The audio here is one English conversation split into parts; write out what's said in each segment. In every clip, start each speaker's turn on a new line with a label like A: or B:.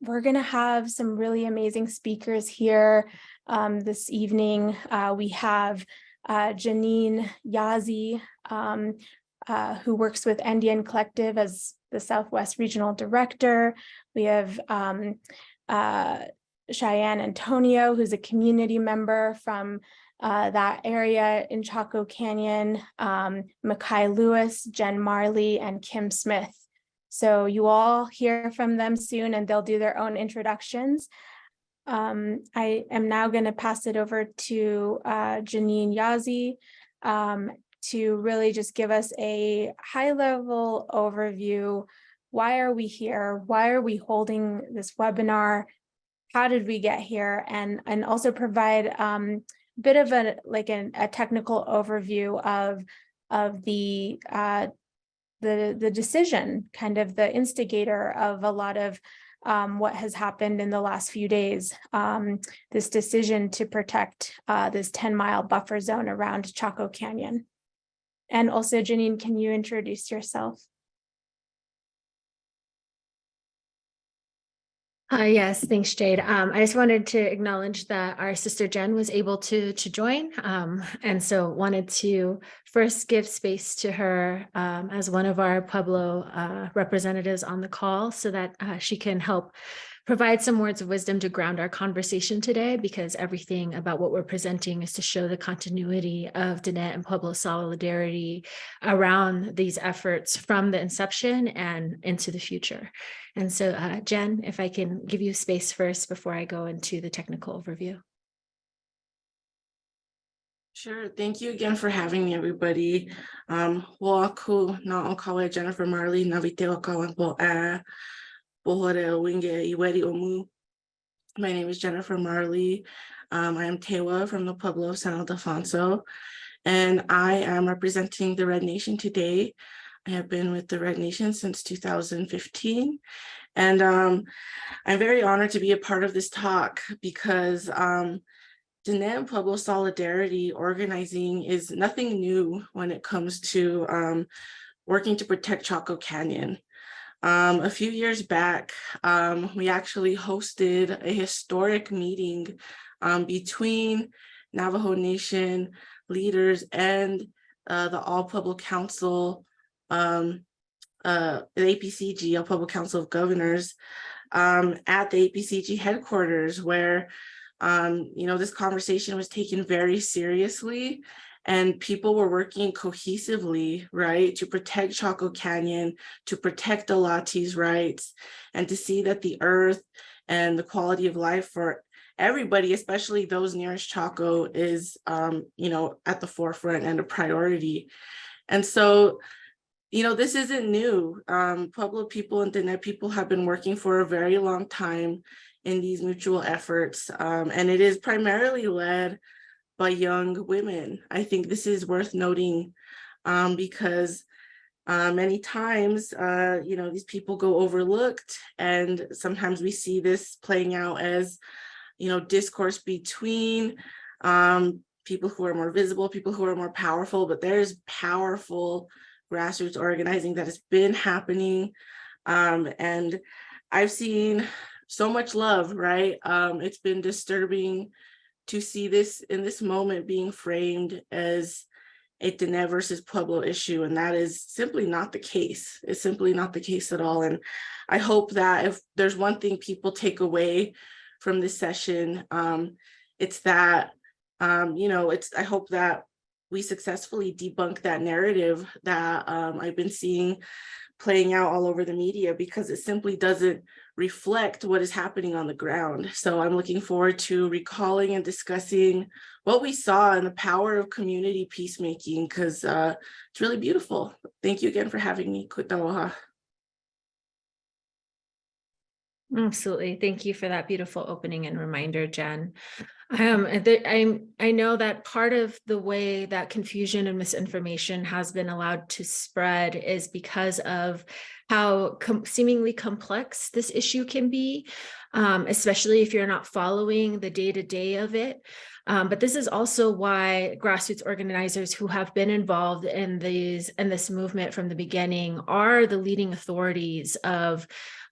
A: we're going to have some really amazing speakers here this evening. We have Janine Yazi, who works with Andean Collective as the Southwest Regional Director. We have Cheyenne Antonio, who's a community member from that area in Chaco Canyon, Makai Lewis, Jen Marley, and Kim Smith. So you all hear from them soon, and they'll do their own introductions. I am now going to pass it over to Janine Yazi to really just give us a high-level overview. Why are we here? Why are we holding this webinar? How did we get here? And also provide a bit of a technical overview of the decision, kind of the instigator of a lot of what has happened in the last few days, this decision to protect this 10-mile buffer zone around Chaco Canyon. And also, Janine, can you introduce yourself?
B: Yes, thanks, Jade. I just wanted to acknowledge that our sister Jen was able to join, and so wanted to first give space to her as one of our Pueblo representatives on the call, so that she can help provide some words of wisdom to ground our conversation today, because everything about what we're presenting is to show the continuity of Diné and Pueblo solidarity around these efforts from the inception and into the future. And so, Jen, if I can give you space first before I go into the technical overview.
C: Sure. Thank you again for having me, everybody. Wa'aku na okawe Jennifer Marley na viteo kawan My name is Jennifer Marley. I am Tewa from the Pueblo of San Ildefonso, and I am representing the Red Nation today. I have been with the Red Nation since 2015, and I'm very honored to be a part of this talk, because Diné and Pueblo solidarity organizing is nothing new when it comes to working to protect Chaco Canyon. A few years back, we actually hosted a historic meeting between Navajo Nation leaders and the All Pueblo Council, the APCG, All Pueblo Council of Governors, at the APCG headquarters, where this conversation was taken very seriously, and people were working cohesively, right, to protect Chaco Canyon, to protect the Lati's rights, and to see that the earth and the quality of life for everybody, especially those nearest Chaco, is, at the forefront and a priority. And so, this isn't new. Pueblo people and Diné people have been working for a very long time in these mutual efforts, and it is primarily led by young women. I think this is worth noting, because many times, these people go overlooked, and sometimes we see this playing out as, discourse between people who are more visible, people who are more powerful, but there's powerful grassroots organizing that has been happening, and I've seen so much love, right? It's been disturbing to see this in this moment being framed as a Diné versus Pueblo issue, and that is simply not the case. It's simply not the case at all. And I hope that if there's one thing people take away from this session, it's that, I hope that we successfully debunk that narrative that I've been seeing playing out all over the media, because it simply doesn't reflect what is happening on the ground. So I'm looking forward to recalling and discussing what we saw and the power of community peacemaking, because it's really beautiful. Thank you again for having me. Kutawaha.
B: Absolutely. Thank you for that beautiful opening and reminder, Jen. I know that part of the way that confusion and misinformation has been allowed to spread is because of how seemingly complex this issue can be, especially if you're not following the day-to-day of it. But this is also why grassroots organizers who have been involved in this movement from the beginning are the leading authorities of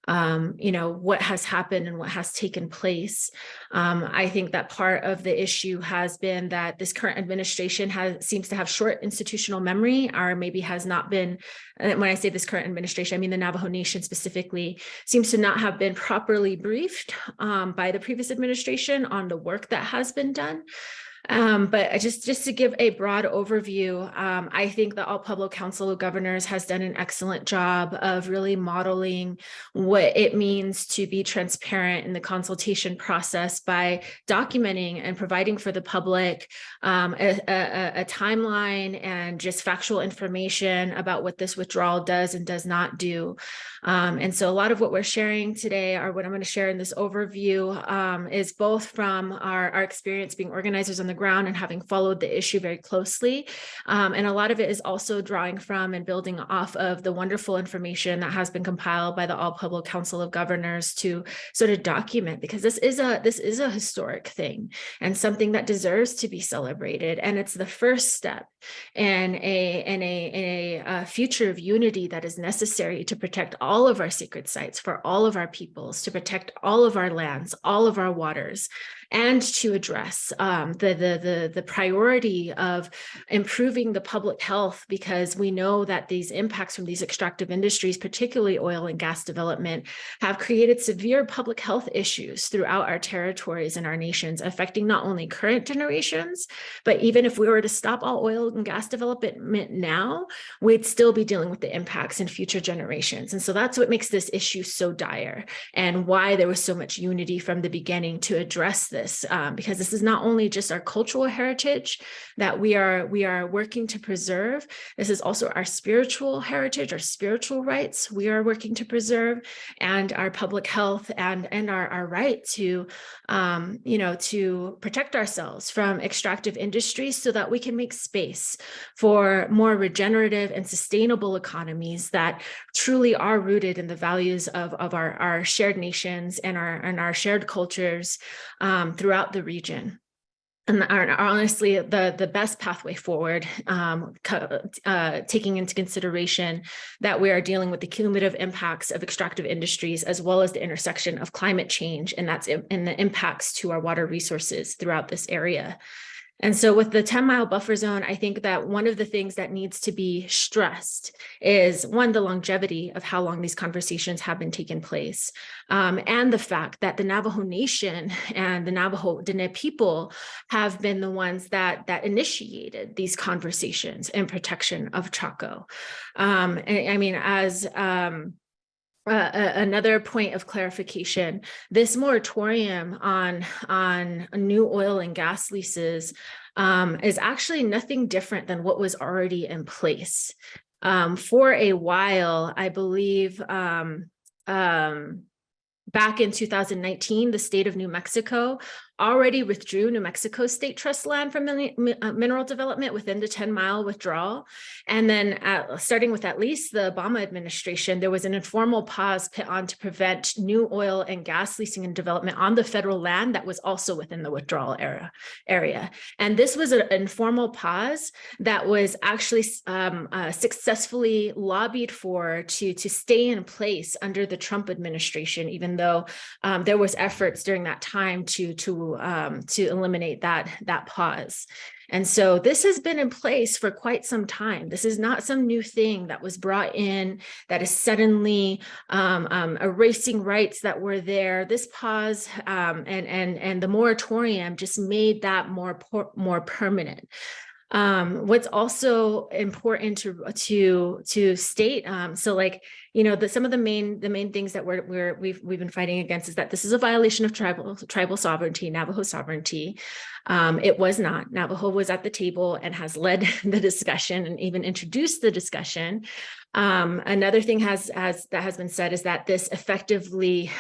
B: what has happened and what has taken place. I think that part of the issue has been that this current administration seems to have short institutional memory, or maybe has not been, and when I say this current administration, I mean the Navajo Nation specifically, seems to not have been properly briefed by the previous administration on the work that has been done. But just to give a broad overview, I think the All Pueblo Council of Governors has done an excellent job of really modeling what it means to be transparent in the consultation process by documenting and providing for the public a timeline and just factual information about what this withdrawal does and does not do. And so a lot of what we're sharing today, or what I'm going to share in this overview, is both from our experience being organizers on the ground and having followed the issue very closely. And a lot of it is also drawing from and building off of the wonderful information that has been compiled by the All Pueblo Council of Governors to sort of document, because this is a historic thing and something that deserves to be celebrated. And it's the first step in a future of unity that is necessary to protect all of our sacred sites for all of our peoples, to protect all of our lands, all of our waters, and to address the priority of improving the public health, because we know that these impacts from these extractive industries, particularly oil and gas development, have created severe public health issues throughout our territories and our nations, affecting not only current generations, but even if we were to stop all oil and gas development now, we'd still be dealing with the impacts in future generations. And so that's what makes this issue so dire, and why there was so much unity from the beginning to address this, because this is not only just our cultural heritage that we are working to preserve. This is also our spiritual heritage, our spiritual rights we are working to preserve, and our public health and our right to to protect ourselves from extractive industries, so that we can make space for more regenerative and sustainable economies that truly are rooted in the values of our shared nations and our shared cultures throughout the region. And honestly, the best pathway forward, taking into consideration that we are dealing with the cumulative impacts of extractive industries, as well as the intersection of climate change, and the impacts to our water resources throughout this area. And so with the 10-mile buffer zone, I think that one of the things that needs to be stressed is, one, the longevity of how long these conversations have been taking place, and the fact that the Navajo Nation and the Navajo people have been the ones that initiated these conversations in protection of Chaco. Another point of clarification, this moratorium on new oil and gas leases is actually nothing different than what was already in place. For a while, I believe back in 2019, the state of New Mexico already withdrew New Mexico State Trust land from mineral development within the 10-mile withdrawal. And then starting with at least the Obama administration, there was an informal pause put on to prevent new oil and gas leasing and development on the federal land that was also within the withdrawal area. And this was an informal pause that was actually successfully lobbied for to stay in place under the Trump administration, even though there was efforts during that time to eliminate that pause. And so this has been in place for quite some time. This is not some new thing that was brought in that is suddenly erasing rights that were there. This pause and the moratorium just made that more permanent. What's also important to state, some of the main things that we've been fighting against is that this is a violation of tribal sovereignty, Navajo sovereignty. It was not. Navajo was at the table and has led the discussion and even introduced the discussion. Another thing that has been said is that this effectively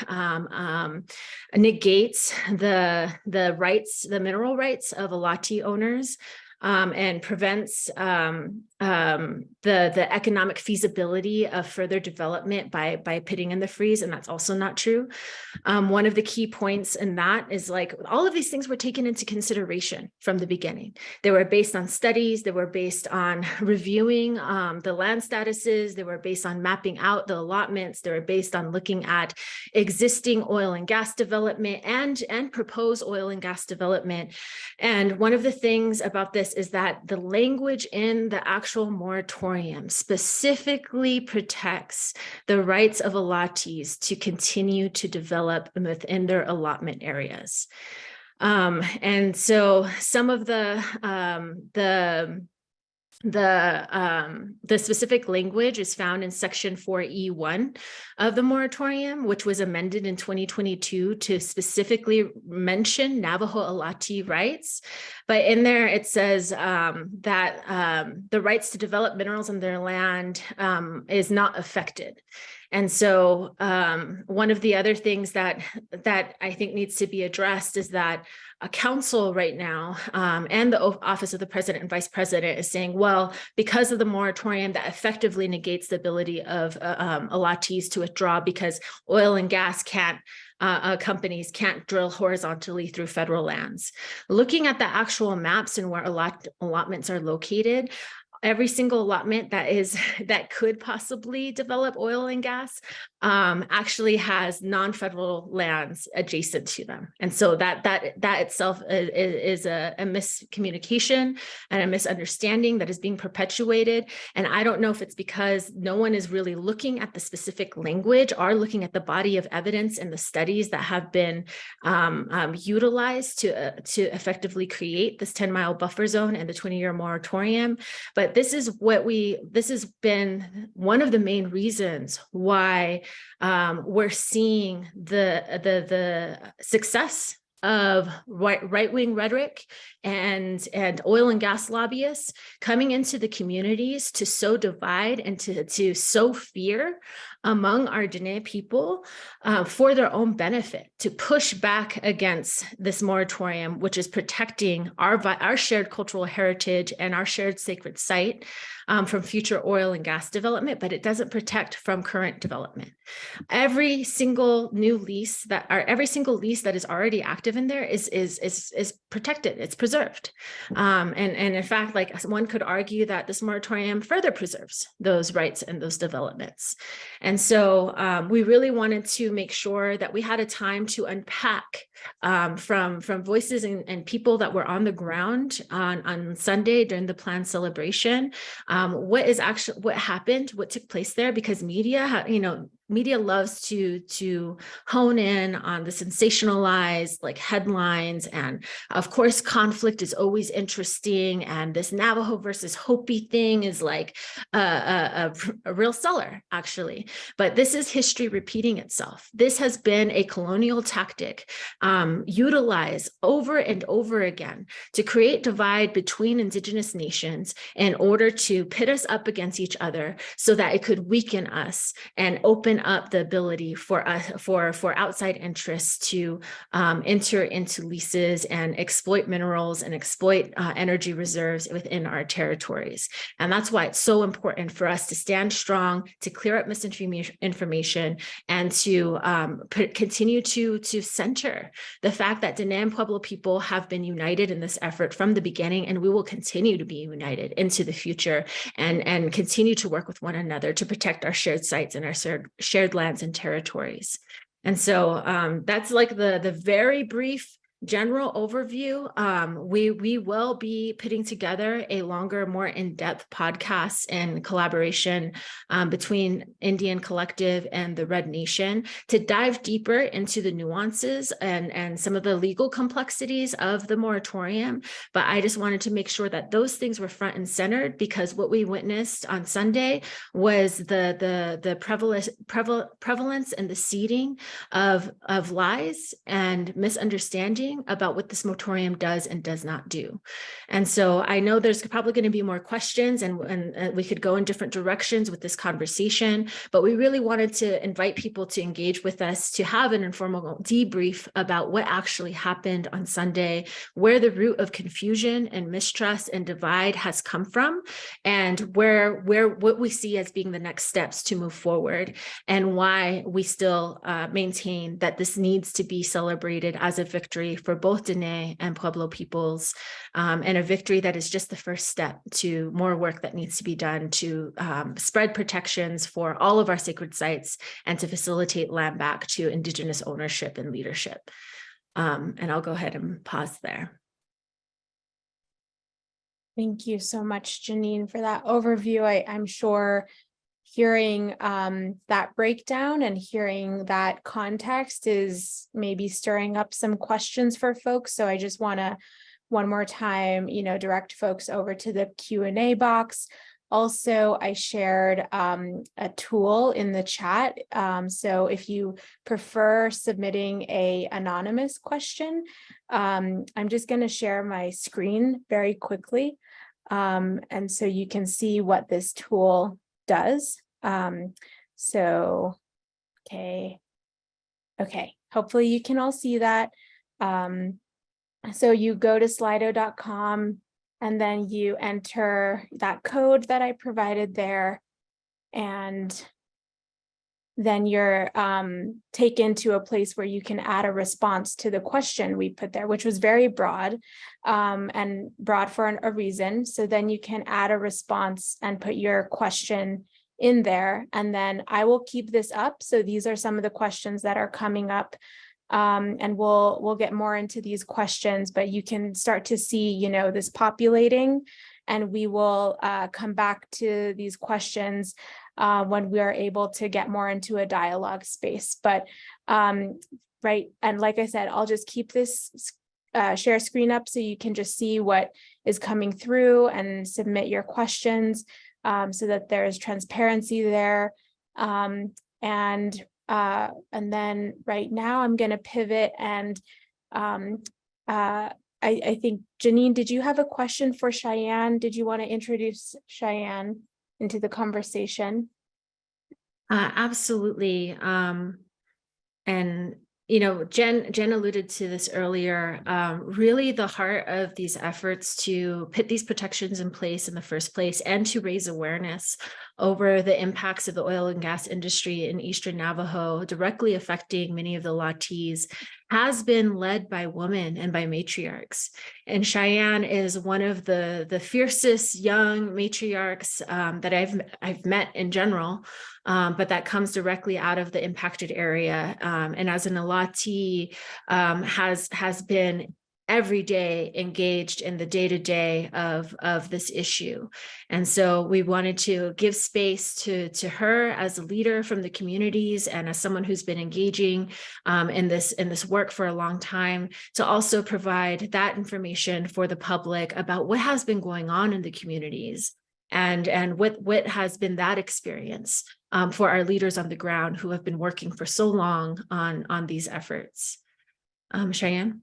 B: negates the rights, the mineral rights of Alati owners. And prevents the economic feasibility of further development by putting in the freeze, and that's also not true. One of the key points in that is like all of these things were taken into consideration from the beginning. They were based on studies, they were based on reviewing the land statuses, they were based on mapping out the allotments, they were based on looking at existing oil and gas development and proposed oil and gas development. And one of the things about this is that the language in the actual moratorium specifically protects the rights of allottees to continue to develop within their allotment areas. And so some of the specific language is found in Section 4E1 of the moratorium, which was amended in 2022 to specifically mention Navajo allottee rights. But in there, it says that the rights to develop minerals on their land is not affected. And so one of the other things that I think needs to be addressed is that a council right now and the Office of the President and Vice President is saying, well, because of the moratorium, that effectively negates the ability of allottees to withdraw because oil and gas companies can't drill horizontally through federal lands. Looking at the actual maps and where allotments are located, every single allotment that could possibly develop oil and gas actually has non-federal lands adjacent to them. And so that itself is a miscommunication and a misunderstanding that is being perpetuated. And I don't know if it's because no one is really looking at the specific language or looking at the body of evidence and the studies that have been utilized to effectively create this 10-mile buffer zone and the 20-year moratorium. But this has been one of the main reasons why we're seeing the success of right-wing rhetoric and oil and gas lobbyists coming into the communities to sow divide and to sow fear among our Diné people for their own benefit, to push back against this moratorium, which is protecting our shared cultural heritage and our shared sacred site from future oil and gas development, but it doesn't protect from current development. Every single lease that is already active in there is protected, it's preserved. And in fact, like one could argue that this moratorium further preserves those rights and those developments. And so we really wanted to make sure that we had a time to unpack from voices and people that were on the ground on Sunday during the planned celebration, what happened, what took place there, because media loves to hone in on the sensationalized like headlines. And of course, conflict is always interesting. And this Navajo versus Hopi thing is like a real seller, actually. But this is history repeating itself. This has been a colonial tactic utilized over and over again to create divide between Indigenous nations in order to pit us up against each other so that it could weaken us and open up the ability for outside interests to enter into leases and exploit minerals and exploit energy reserves within our territories. And that's why it's so important for us to stand strong, to clear up misinformation, and to continue to center the fact that Diné and Pueblo people have been united in this effort from the beginning, and we will continue to be united into the future and continue to work with one another to protect our shared sites and our shared lands and territories. And so that's like the very brief general overview. We will be putting together a longer, more in-depth podcast in collaboration between Indian Collective and the Red Nation to dive deeper into the nuances and some of the legal complexities of the moratorium. But I just wanted to make sure that those things were front and centered, because what we witnessed on Sunday was the prevalence and the seeding of lies and misunderstanding understanding about what this moratorium does and does not do. And so I know there's probably going to be more questions, and we could go in different directions with this conversation, but we really wanted to invite people to engage with us, to have an informal debrief about what actually happened on Sunday, where the root of confusion and mistrust and divide has come from, and where what we see as being the next steps to move forward, and why we still maintain that this needs to be celebrated as a victory for both Dene and Pueblo peoples, and a victory that is just the first step to more work that needs to be done to spread protections for all of our sacred sites and to facilitate land back to Indigenous ownership and leadership. And I'll go ahead and pause there.
A: Thank you so much, Janine, for that overview. I'm sure hearing that breakdown and hearing that context is maybe stirring up some questions for folks. So I just want to one more time, direct folks over to the Q&A box. Also, I shared a tool in the chat. So if you prefer submitting an anonymous question, I'm just going to share my screen very quickly. And so you can see what this tool does. Okay, hopefully you can all see that. So you go to slido.com and then you enter that code that I provided there, and then you're taken to a place where you can add a response to the question we put there, which was very broad, and broad for a reason. So then you can add a response and put your question in there, and then I will keep this up. So these are some of the questions that are coming up, and we'll get more into these questions, but you can start to see, this populating, and we will come back to these questions when we are able to get more into a dialogue space. But right, and like I said, I'll just keep this share screen up so you can just see what is coming through and submit your questions, so that there's transparency there. And then right now I'm going to pivot, and I think, Janine, did you have a question for Cheyenne? Did you want to introduce Cheyenne into the conversation?
B: Absolutely. And Jen alluded to this earlier. Really, the heart of these efforts to put these protections in place in the first place and to raise awareness over the impacts of the oil and gas industry in Eastern Navajo, directly affecting many of the Latis, has been led by women and by matriarchs. And Cheyenne is one of the fiercest young matriarchs that I've met in general, but that comes directly out of the impacted area. And as an Alati, has been every day engaged in the day-to-day of this issue. And so we wanted to give space to her as a leader from the communities and as someone who's been engaging in this work for a long time, to also provide that information for the public about what has been going on in the communities and what has been that experience for our leaders on the ground who have been working for so long on these efforts. Cheyenne?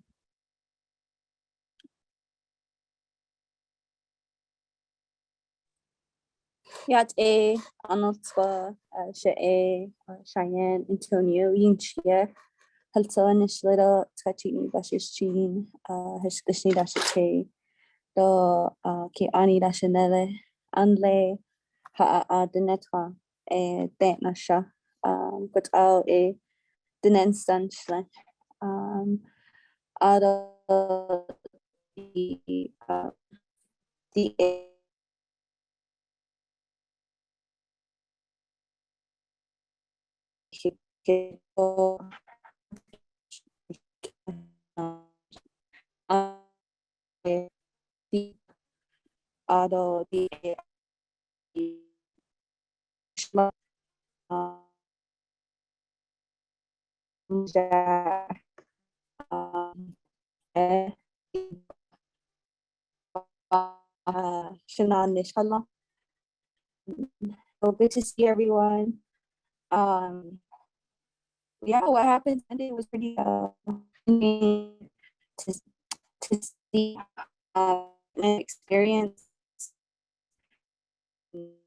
D: Yat a Anotwa Cheyenne Antonio Yinchia Halta Nishlita Tachini Bashishin Hishni Dashite do Ki Ani Dashanele Anle Ha Denetra Denasha but all a Denenstanchle Ada the So good to see everyone. Yeah, what happened Sunday was pretty to to see and experience.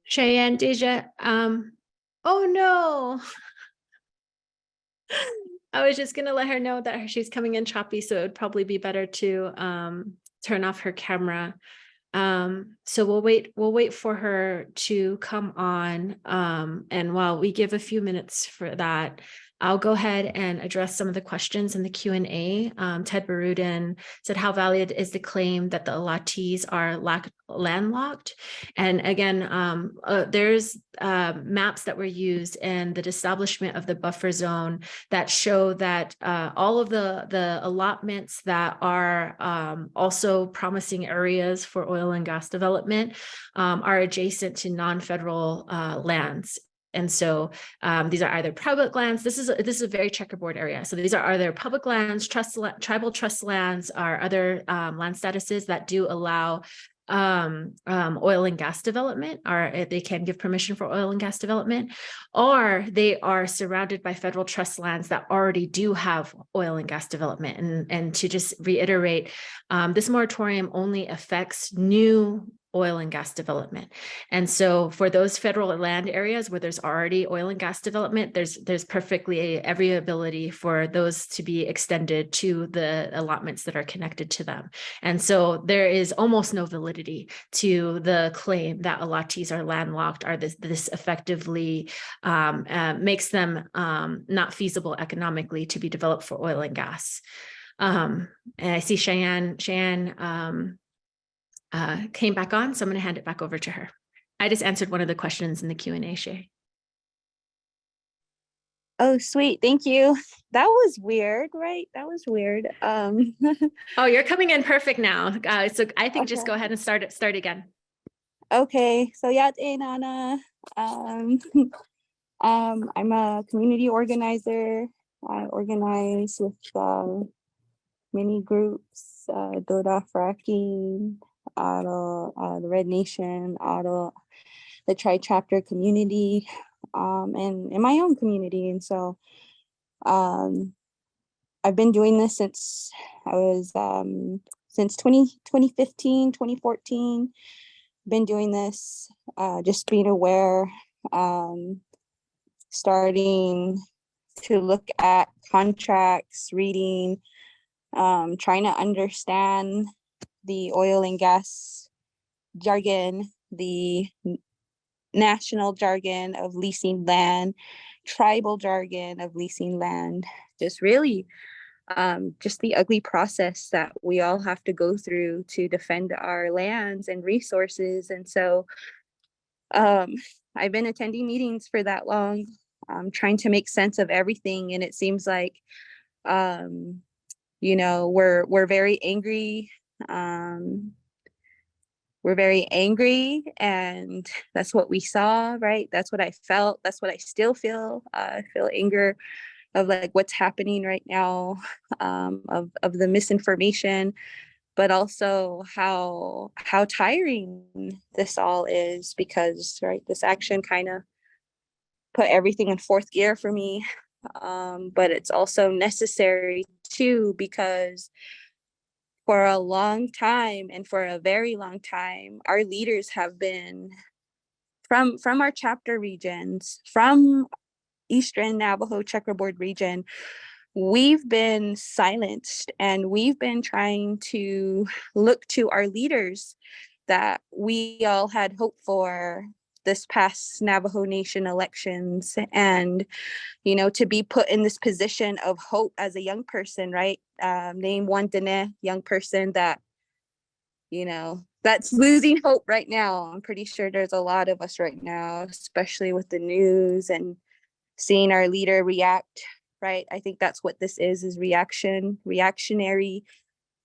B: Cheyenne, Deja, oh no. I was just gonna let her know that she's coming in choppy, so it would probably be better to turn off her camera. So we'll wait for her to come on. And while we give a few minutes for that, I'll go ahead and address some of the questions in the Q&A. Ted Barudin said, how valid is the claim that the Latis are landlocked? And again, there's maps that were used in the establishment of the buffer zone that show that all of the allotments that are also promising areas for oil and gas development are adjacent to non-federal lands. And so these are either public lands. This is a very checkerboard area. So these are either public lands, tribal trust lands, or other land statuses that do allow oil and gas development, or they can give permission for oil and gas development, or they are surrounded by federal trust lands that already do have oil and gas development. And to just reiterate, this moratorium only affects new oil and gas development. And so for those federal land areas where there's already oil and gas development, there's perfectly every ability for those to be extended to the allotments that are connected to them. And so there is almost no validity to the claim that Allatis are landlocked, or this effectively makes them not feasible economically to be developed for oil and gas. And I see Cheyenne came back on, so I'm going to hand it back over to her. I just answered one of the questions in the Q&A, Shay.
D: Oh, sweet. Thank you. That was weird, right? That was weird.
B: Oh, you're coming in perfect now. So I think just go ahead and start again.
D: Okay. So yeah, Nana. I'm a community organizer. I organize with many groups, Doda Fracking, the Red Nation, the Tri-Chapter community, and in my own community. And so I've been doing this since I was, since 2015, 2014, been doing this, just being aware, starting to look at contracts, reading, trying to understand the oil and gas jargon, the national jargon of leasing land, tribal jargon of leasing land, just really just the ugly process that we all have to go through to defend our lands and resources. And so I've been attending meetings for that long, trying to make sense of everything. And it seems like, you know, we're very angry. We're very angry, and that's what we saw, right? That's what I felt. That's what I still feel. I feel anger of like what's happening right now, of the misinformation, but also how tiring this all is, because right, this action kind of put everything in fourth gear for me. But it's also necessary too, because for a long time, and for a very long time, our leaders have been from our chapter regions, from Eastern Navajo checkerboard region. We've been silenced, and we've been trying to look to our leaders that we all had hope for this past Navajo Nation elections, and you know, to be put in this position of hope as a young person, right? Name one Dene young person that, you know, that's losing hope right now. I'm pretty sure there's a lot of us right now, especially with the news and seeing our leader react, right? I think that's what this is reactionary.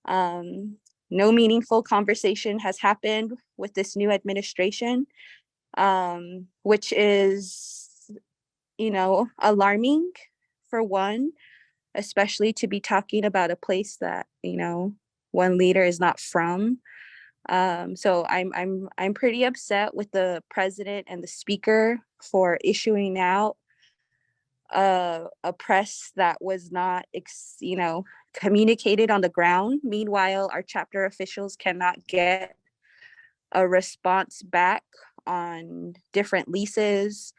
D: No meaningful conversation has happened with this new administration, which is, you know, alarming for one, especially to be talking about a place that, you know, one leader is not from. So I'm pretty upset with the president and the speaker for issuing out a press that was not, communicated on the ground. Meanwhile, our chapter officials cannot get a response back on different leases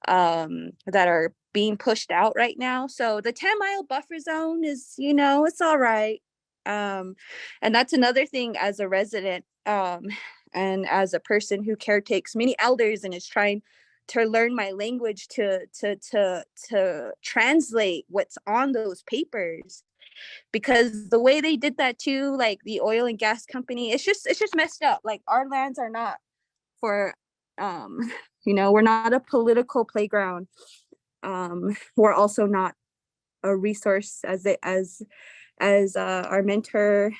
D: that are being pushed out right now. So the 10-mile buffer zone is, it's all right. And that's another thing as a resident and as a person who caretakes many elders and is trying to learn my language to translate what's on those papers, because the way they did that too, like the oil and gas company, it's just messed up. Like our lands are not for we're not a political playground. We're also not a resource as our mentor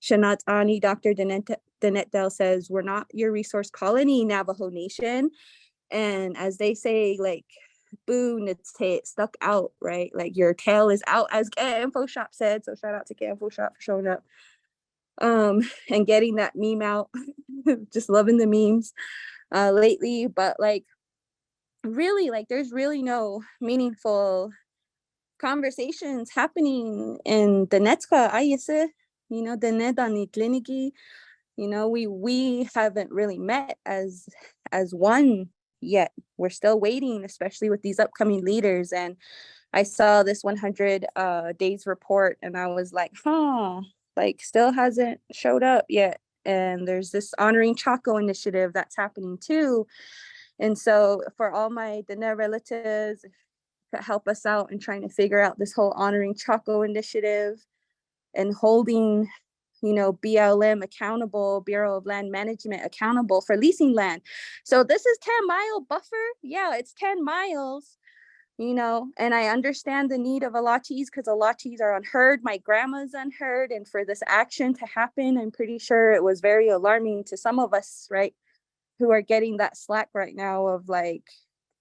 D: Shanat Ani, Dr. Danette Dell says, we're not your resource colony, Navajo Nation. And as they say, like, boon, it's stuck out, right? Like your tail is out, as Info Shop said. So shout out to Info Shop for showing up and getting that meme out. Just loving the memes lately. But like, really, like, there's really no meaningful conversations happening in the Netska Ayese, the Nedani Kliniki. We haven't really met as one yet. We're still waiting, especially with these upcoming leaders. And I saw this 100 days report and I was like, like still hasn't showed up yet. And there's this Honoring Chaco initiative that's happening too. And so for all my Dene relatives that help us out in trying to figure out this whole Honoring Chaco initiative and holding BLM accountable, Bureau of Land Management accountable for leasing land. So this is 10-mile buffer. Yeah, it's 10 miles, and I understand the need of Alachis because Alachis are unheard. My grandma's unheard. And for this action to happen, I'm pretty sure it was very alarming to some of us, right, who are getting that slack right now of like,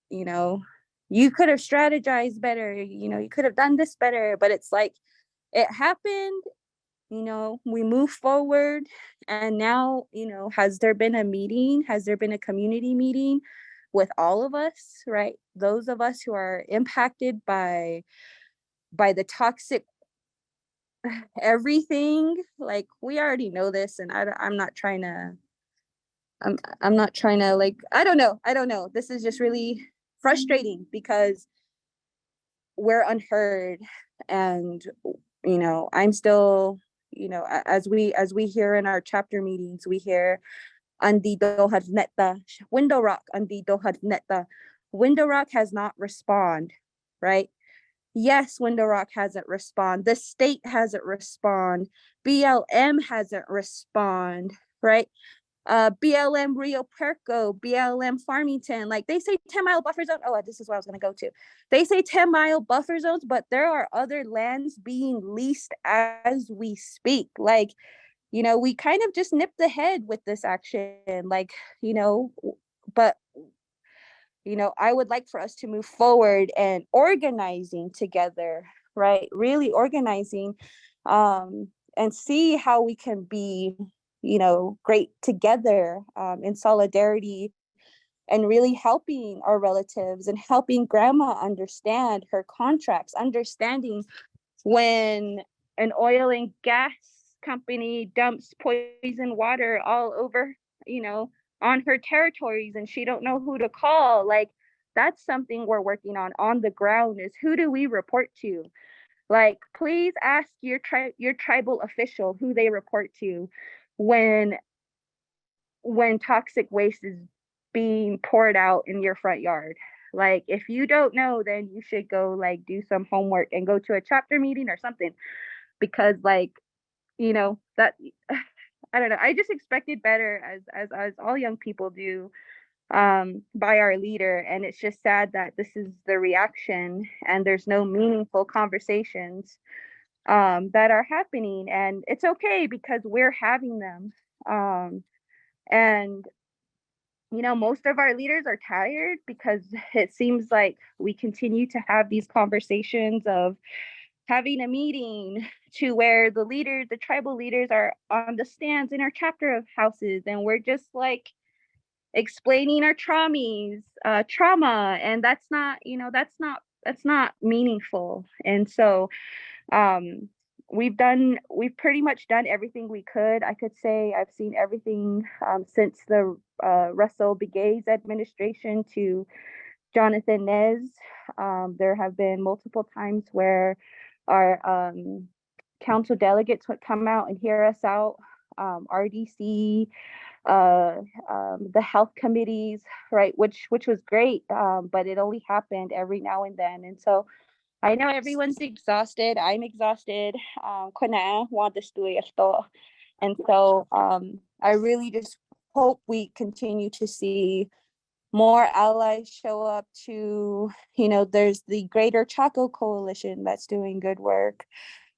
D: you could have strategized better, you could have done this better, but it's like, it happened. We move forward. And now, has there been a meeting? Has there been a community meeting with all of us, right? Those of us who are impacted by the toxic everything. Like, we already know this, and I'm not trying to, I'm not trying to, like, I don't know. This is just really frustrating because we're unheard. And, I'm still, as we hear in our chapter meetings, we hear Andi Dohad Netta, Window Rock, Andi Dohad Netta. Window Rock has not responded, right? Yes, Window Rock hasn't responded. The state hasn't responded. BLM hasn't responded, right? BLM Rio Perco, BLM Farmington, like they say 10-mile buffer zone. Oh, this is what I was going to go to. They say 10-mile buffer zones, but there are other lands being leased as we speak. Like, we kind of just nipped ahead with this action, like, but, I would like for us to move forward and organizing together, right? Really organizing and see how we can be, great together in solidarity and really helping our relatives and helping grandma understand her contracts, understanding when an oil and gas company dumps poison water all over, on her territories and she don't know who to call. Like, that's something we're working on the ground, is who do we report to? Like, please ask your tribal official who they report to when toxic waste is being poured out in your front yard. Like, if you don't know, then you should go like do some homework and go to a chapter meeting or something, because like, that I don't know. I just expected better as all young people do by our leader. And it's just sad that this is the reaction and there's no meaningful conversations that are happening. And it's okay because we're having them. And most of our leaders are tired because it seems like we continue to have these conversations of having a meeting to where the tribal leaders are on the stands in our chapter of houses. And we're just like, explaining our trauma, and that's not, that's not meaningful. And so we've pretty much done everything we could. I could say I've seen everything since the Russell Begay's administration to Jonathan Nez. There have been multiple times where our council delegates would come out and hear us out. RDC, the health committees, right, which was great, but it only happened every now and then. And so I know everyone's exhausted. I'm exhausted. And so I really just hope we continue to see more allies show up to, there's the Greater Chaco Coalition that's doing good work,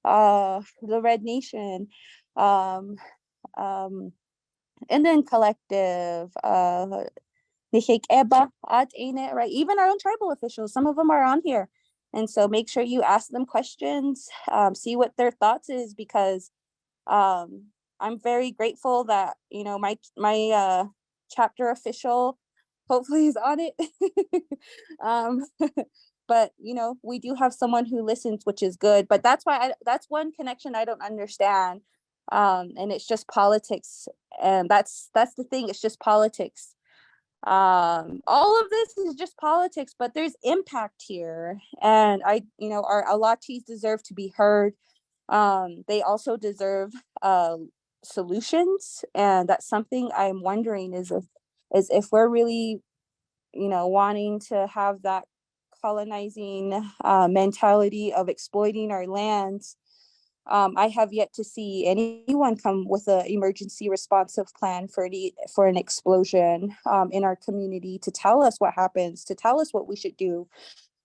D: the Red Nation, and then Collective, right? Even our own tribal officials, some of them are on here. And so make sure you ask them questions, see what their thoughts is, because I'm very grateful that, my chapter official hopefully is on it. But, we do have someone who listens, which is good. But that's why that's one connection I don't understand. And it's just politics. And that's the thing. It's just politics. All of this is just politics, but there's impact here. And our Alatis deserve to be heard. They also deserve solutions. And that's something I'm wondering is if we're really, wanting to have that colonizing mentality of exploiting our lands. I have yet to see anyone come with an emergency responsive plan for an explosion in our community, to tell us what happens, to tell us what we should do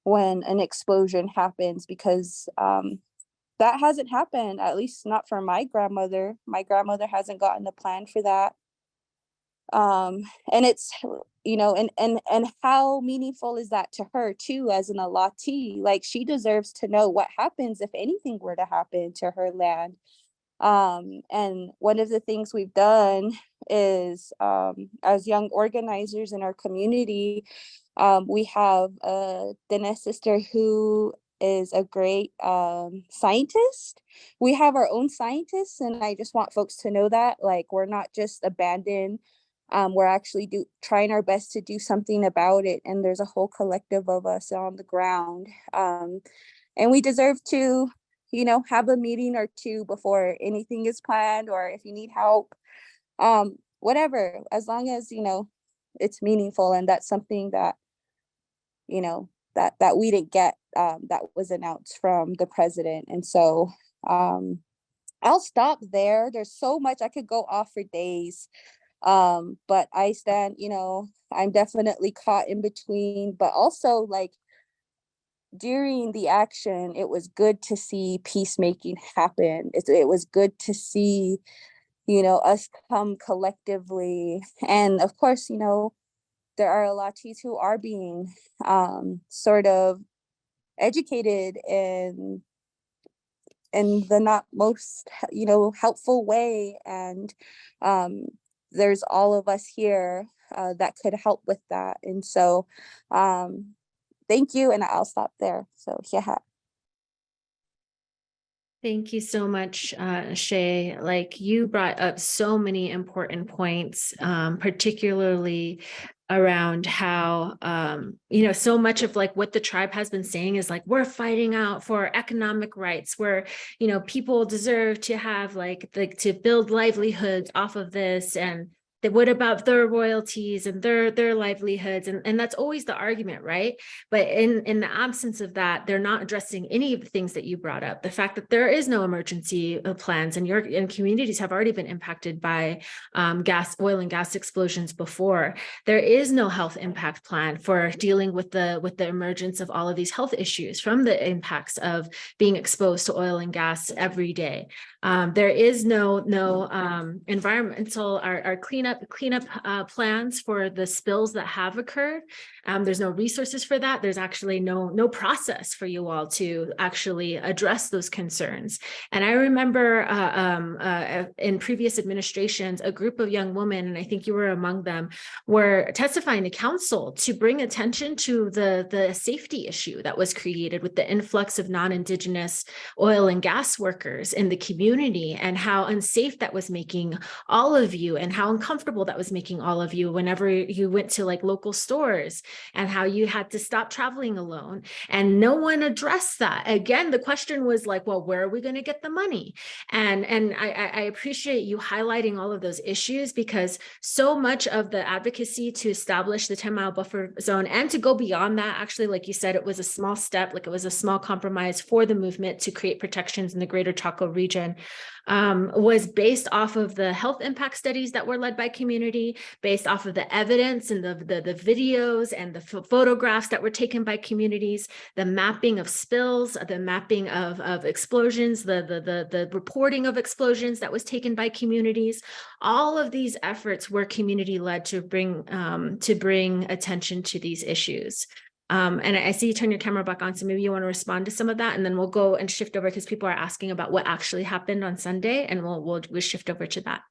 D: when an explosion happens, because that hasn't happened, at least not for my grandmother. My grandmother hasn't gotten a plan for that. And it's, and how meaningful is that to her too, as an Alati? Like, she deserves to know what happens if anything were to happen to her land. And one of the things we've done is, as young organizers in our community, we have a Dene sister who is a great scientist. We have our own scientists, and I just want folks to know that, like, we're not just abandoned. We're actually trying our best to do something about it. And there's a whole collective of us on the ground. And we deserve to, have a meeting or two before anything is planned, or if you need help, whatever, as long as, it's meaningful. And that's something that, that we didn't get, that was announced from the president. And so I'll stop there. There's so much I could go off for days. But I stand, I'm definitely caught in between, but also, like, during the action, it was good to see peacemaking happen. It was good to see, us come collectively. And of course, there are Alatis who are being sort of educated in the not most, helpful way. And there's all of us here that could help with that. And so thank you, and I'll stop there. So yeah.
B: Thank you so much, Shay. Like, you brought up so many important points, particularly around how, so much of like what the tribe has been saying is like, we're fighting out for economic rights, where, people deserve to have like to build livelihoods off of this, and what about their royalties and their livelihoods? And that's always the argument, right? But in the absence of that, they're not addressing any of the things that you brought up. The fact that there is no emergency plans, and communities have already been impacted by oil and gas explosions before. There is no health impact plan for dealing with the emergence of all of these health issues from the impacts of being exposed to oil and gas every day. There is no environmental, our cleanup cleanup plans for the spills that have occurred. There's no resources for that. There's actually no process for you all to actually address those concerns. And I remember in previous administrations, a group of young women, and I think you were among them, were testifying to council to bring attention to the safety issue that was created with the influx of non-Indigenous oil and gas workers in the community, and how unsafe that was making all of you, and how uncomfortable that was making all of you whenever you went to like local stores, and how you had to stop traveling alone. And no one addressed that. Again, the question was like, well, where are we going to get the money? And I appreciate you highlighting all of those issues, because so much of the advocacy to establish the 10-mile buffer zone and to go beyond that, actually, like you said, it was a small step, like it was a small compromise for the movement to create protections in the greater Chaco region, was based off of the health impact studies that were led by community, based off of the evidence and the videos and the photographs that were taken by communities, the mapping of spills, the mapping of explosions, the reporting of explosions that was taken by communities. All of these efforts were community led to bring attention to these issues. And I see you turn your camera back on, so maybe you want to respond to some of that, and then we'll go and shift over, because people are asking about what actually happened on Sunday, and we'll shift over to that.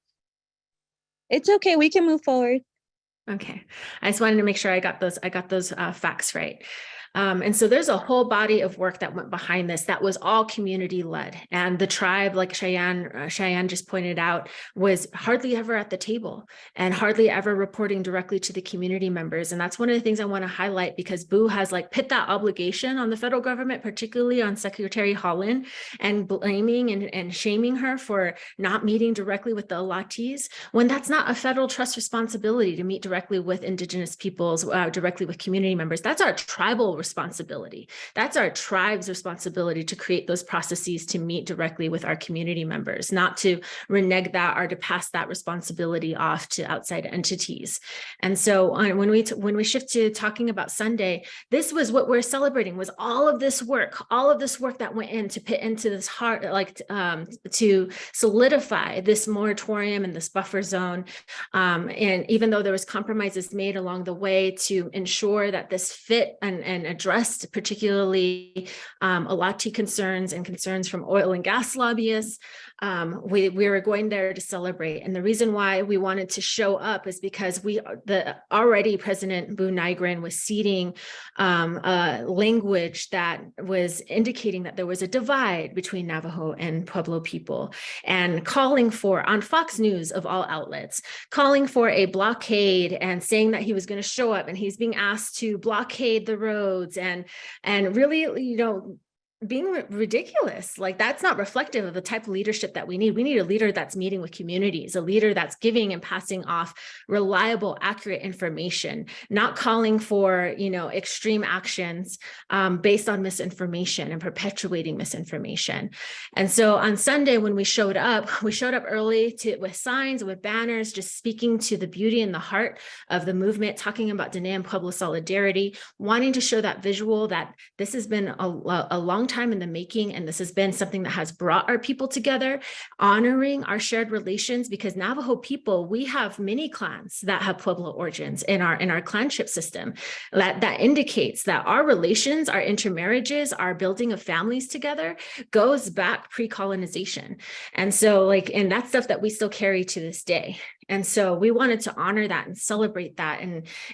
D: It's okay. We can move forward.
B: Okay. I just wanted to make sure I got those facts right. And so there's a whole body of work that went behind this that was all community led. And the tribe, like Cheyenne just pointed out, was hardly ever at the table and hardly ever reporting directly to the community members. And that's one of the things I want to highlight, because Boo has like put that obligation on the federal government, particularly on Secretary Holland, and blaming and shaming her for not meeting directly with the Alatis, when that's not a federal trust responsibility to meet directly with Indigenous peoples, directly with community members. That's our tribal responsibility. That's our tribe's responsibility to create those processes to meet directly with our community members, not to renege that or to pass that responsibility off to outside entities. And so when we shift to talking about Sunday, this was what we're celebrating, was all of this work that went in to put into this heart, to solidify this moratorium and this buffer zone. And even though there was compromises made along the way to ensure that this fit and addressed particularly Alati concerns and concerns from oil and gas lobbyists, we were going there to celebrate. And the reason why we wanted to show up is because already President Boo Nygren was seeding language that was indicating that there was a divide between Navajo and Pueblo people, and calling for, on Fox News of all outlets, calling for a blockade and saying that he was going to show up and he's being asked to blockade the roads and really, being ridiculous. Like, that's not reflective of the type of leadership that we need. We need a leader that's meeting with communities, a leader that's giving and passing off reliable, accurate information, not calling for, extreme actions based on misinformation and perpetuating misinformation. And so on Sunday, when we showed up early with signs, with banners, just speaking to the beauty and the heart of the movement, talking about Dene and Pueblo solidarity, wanting to show that visual that this has been a long time in the making, and this has been something that has brought our people together, honoring our shared relations, because Navajo people, we have many clans that have Pueblo origins in our clanship system. That indicates that our relations, our intermarriages, our building of families together goes back pre-colonization. And so and that's stuff that we still carry to this day. And so we wanted to honor that and celebrate that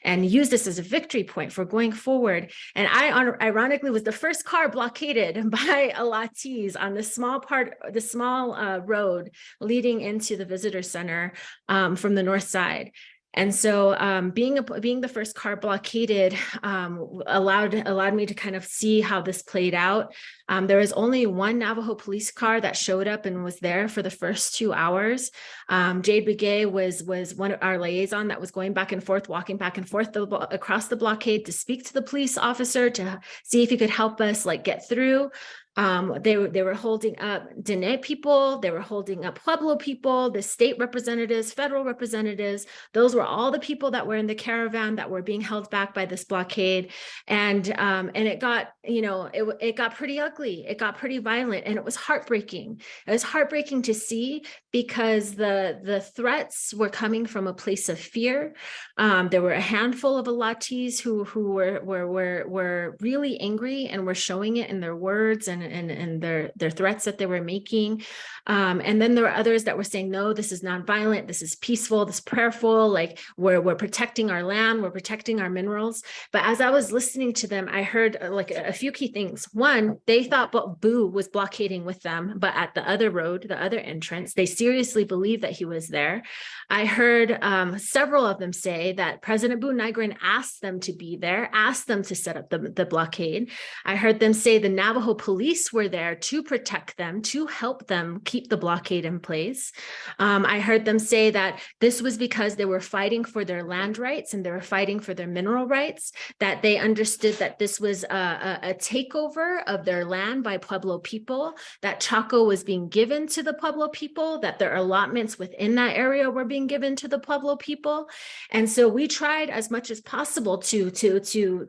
B: and use this as a victory point for going forward. And I ironically was the first car blockaded by Alatis on the small road leading into the visitor center from the north side. And so being the first car blockaded allowed me to kind of see how this played out. There was only one Navajo police car that showed up and was there for the first 2 hours. Jade Begay was one of our liaison that was going back and forth, walking back and forth across the blockade to speak to the police officer to see if he could help us get through. They were holding up Dene people, they were holding up Pueblo people, the state representatives, federal representatives. Those were all the people that were in the caravan that were being held back by this blockade. And it got, it got pretty ugly. It got pretty violent, and it was heartbreaking. It was heartbreaking to see because the threats were coming from a place of fear. There were a handful of Alatis who were really angry and were showing it in their words and their threats that they were making. And then there were others that were saying, no, this is nonviolent, this is peaceful, this is prayerful, like we're protecting our land, we're protecting our minerals. But as I was listening to them, I heard like a few key things. One, they thought Boo was blockading with them, but at the other road, the other entrance, they seriously believed that he was there. I heard several of them say that President Boo Nygren asked them to be there, asked them to set up the blockade. I heard them say the Navajo police were there to protect them, to help them keep the blockade in place. I heard them say that this was because they were fighting for their land rights and they were fighting for their mineral rights, that they understood that this was a takeover of their land by Pueblo people, that Chaco was being given to the Pueblo people, that their allotments within that area were being given to the Pueblo people. And so we tried as much as possible to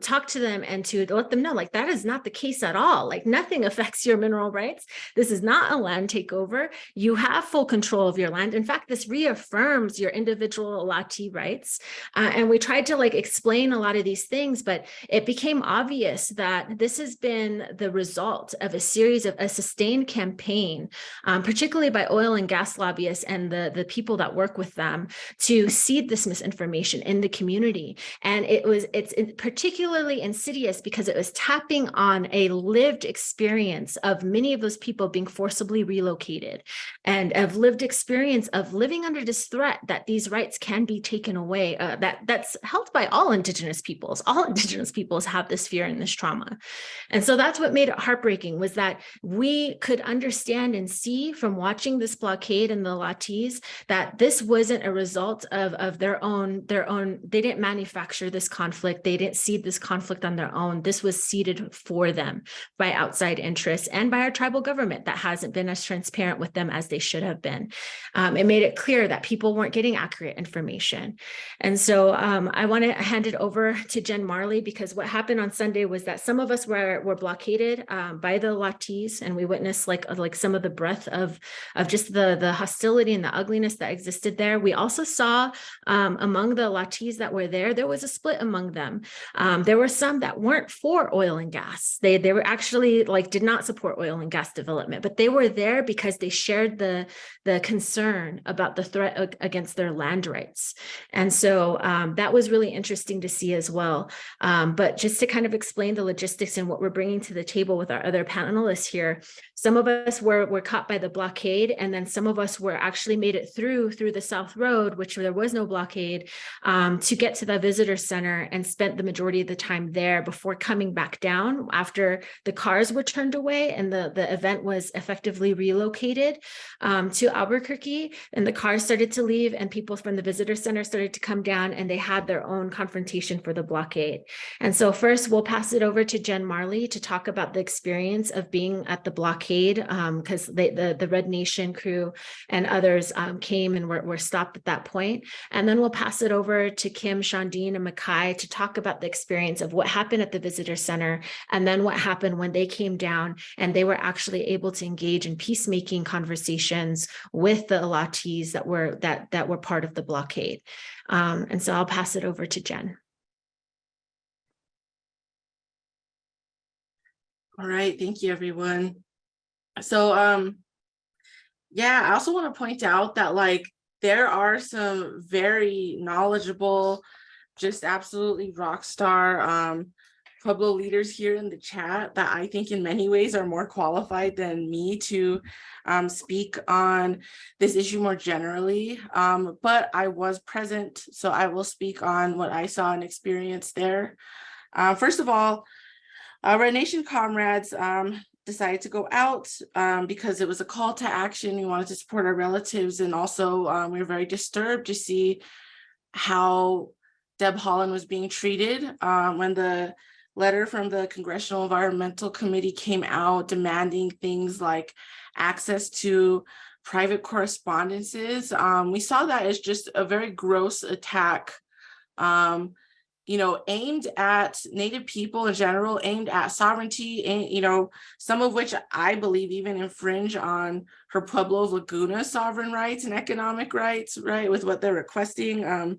B: talk to them and to let them know, like, that is not the case at all. Like, nothing affects your mineral rights. This is not a land takeover. You have full control of your land. In fact, this reaffirms your individual Alati rights. And we tried to like explain a lot of these things, but it became obvious that this has been the result of a series of a sustained campaign, particularly by oil and gas lobbyists and the people that work with them, to seed this misinformation in the community. And it's particularly insidious because it was tapping on a lived experience of many of those people being forcibly relocated, and of lived experience of living under this threat that these rights can be taken away. That's held by all Indigenous peoples. All Indigenous peoples have this fear and this trauma. And so that's what made it heartbreaking, was that we could understand and see from watching this blockade and the Latis that this wasn't a result of their own, they didn't manufacture this conflict. They didn't seed this conflict on their own. This was seeded for them by outside interests and by our tribal government that hasn't been as transparent with them as they should have been. It made it clear that people weren't getting accurate information. And so I want to hand it over to Jen Marley, because what happened on Sunday was that some of us were blockaded by the Latis, and we witnessed like some of the breadth of just the hostility and the ugliness that existed there. We also saw among the Latis that were there was a split among them. There were some that weren't for oil and gas. They were actually like did not support oil and gas development, but they were there because they shared the concern about the threat against their land rights. And so that was really interesting to see as well. But just to kind of explain the logistics and what we're bringing to the table with our other panelists here, some of us were caught by the blockade, and then some of us were actually made it through the South Road, which there was no blockade, to get to the visitor center, and spent the majority of the time there before coming back down after the cars were turned away and the event was effectively relocated to Albuquerque, and the cars started to leave and people from the visitor center started to come down, and they had their own confrontation for the blockade. And so first we'll pass it over to Jen Marley to talk about the experience of being at the blockade, because the Red Nation crew and others came and were stopped at that point. And then we'll pass it over to Kim, Shondine, and Makai to talk about the experience of what happened at the visitor center, and then what happened when they came down and they were actually able to engage in peacemaking conversations with the Alatis that were part of the blockade. And so I'll pass it over to Jen.
C: All right, thank you, everyone. So, yeah, I also want to point out that like there are some very knowledgeable, just absolutely rock star Pueblo leaders here in the chat that I think in many ways are more qualified than me to speak on this issue more generally. But I was present, so I will speak on what I saw and experienced there. First of all, Red Nation comrades decided to go out because it was a call to action. We wanted to support our relatives, and also we were very disturbed to see how Deb Haaland was being treated when the letter from the Congressional Environmental Committee came out demanding things like access to private correspondences. We saw that as just a very gross attack, aimed at Native people in general, aimed at sovereignty, and, some of which I believe even infringe on her Pueblo of Laguna sovereign rights and economic rights, right, with what they're requesting.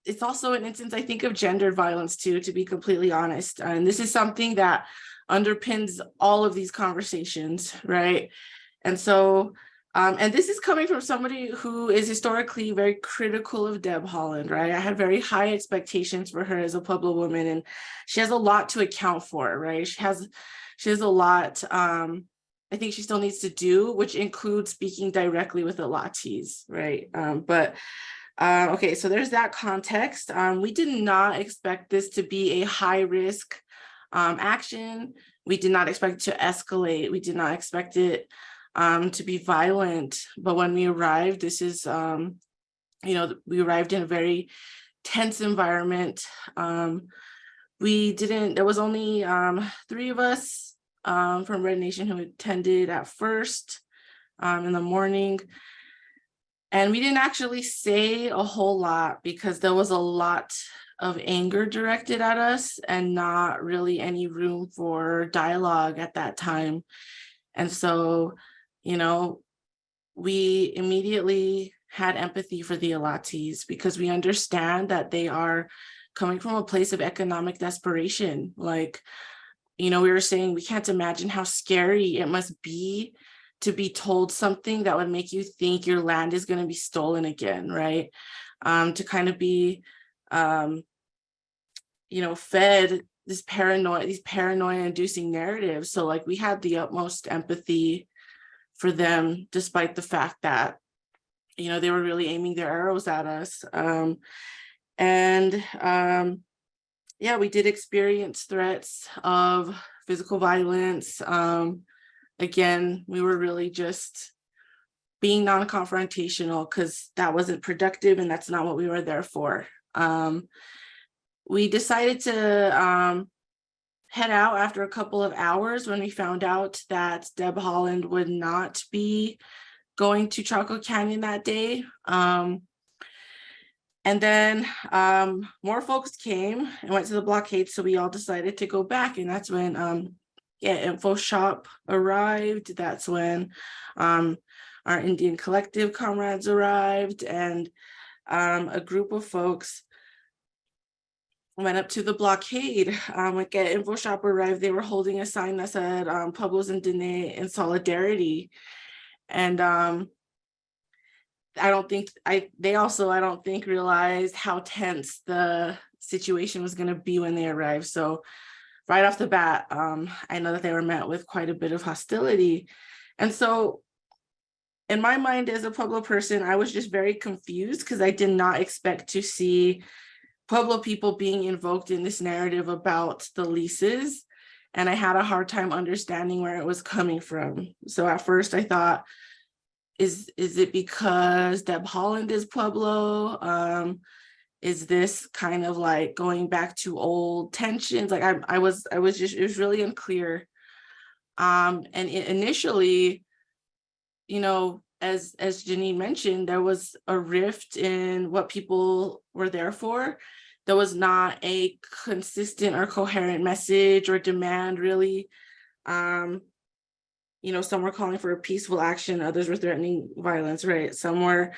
C: It's also an instance, I think, of gendered violence too, to be completely honest. And this is something that underpins all of these conversations, right? And so, and this is coming from somebody who is historically very critical of Deb Haaland, right? I had very high expectations for her as a Pueblo woman, and she has a lot to account for, right? She has a lot, I think she still needs to do, which includes speaking directly with the Latis, right? Okay, so there's that context. We did not expect this to be a high risk action. We did not expect it to escalate. We did not expect it to be violent. But when we arrived, this is, we arrived in a very tense environment. There was only 3 of us from Red Nation who attended at first in the morning. And we didn't actually say a whole lot because there was a lot of anger directed at us and not really any room for dialogue at that time. And so, we immediately had empathy for the Alatis because we understand that they are coming from a place of economic desperation. Like, we were saying, we can't imagine how scary it must be to be told something that would make you think your land is going to be stolen again, right? To kind of be, fed these paranoia-inducing narratives. So like we had the utmost empathy for them, despite the fact that, they were really aiming their arrows at us. We did experience threats of physical violence. Again, we were really just being non-confrontational because that wasn't productive and that's not what we were there for. We decided to head out after a couple of hours when we found out that Deb Haaland would not be going to Chaco Canyon that day. And then more folks came and went to the blockade, so we all decided to go back, and that's when Info Shop arrived. That's when our Indian Collective comrades arrived, and a group of folks went up to the blockade. When Info Shop arrived, they were holding a sign that said Pueblos and Dene in solidarity. And I don't think realized how tense the situation was going to be when they arrived. So right off the bat, I know that they were met with quite a bit of hostility. And so in my mind as a Pueblo person, I was just very confused because I did not expect to see Pueblo people being invoked in this narrative about the leases. And I had a hard time understanding where it was coming from. So at first I thought, is it because Deb Haaland is Pueblo? Is this kind of like going back to old tensions? Like it was really unclear. Initially, as Janine mentioned, there was a rift in what people were there for. There was not a consistent or coherent message or demand, really. Some were calling for a peaceful action, others were threatening violence, right? Some were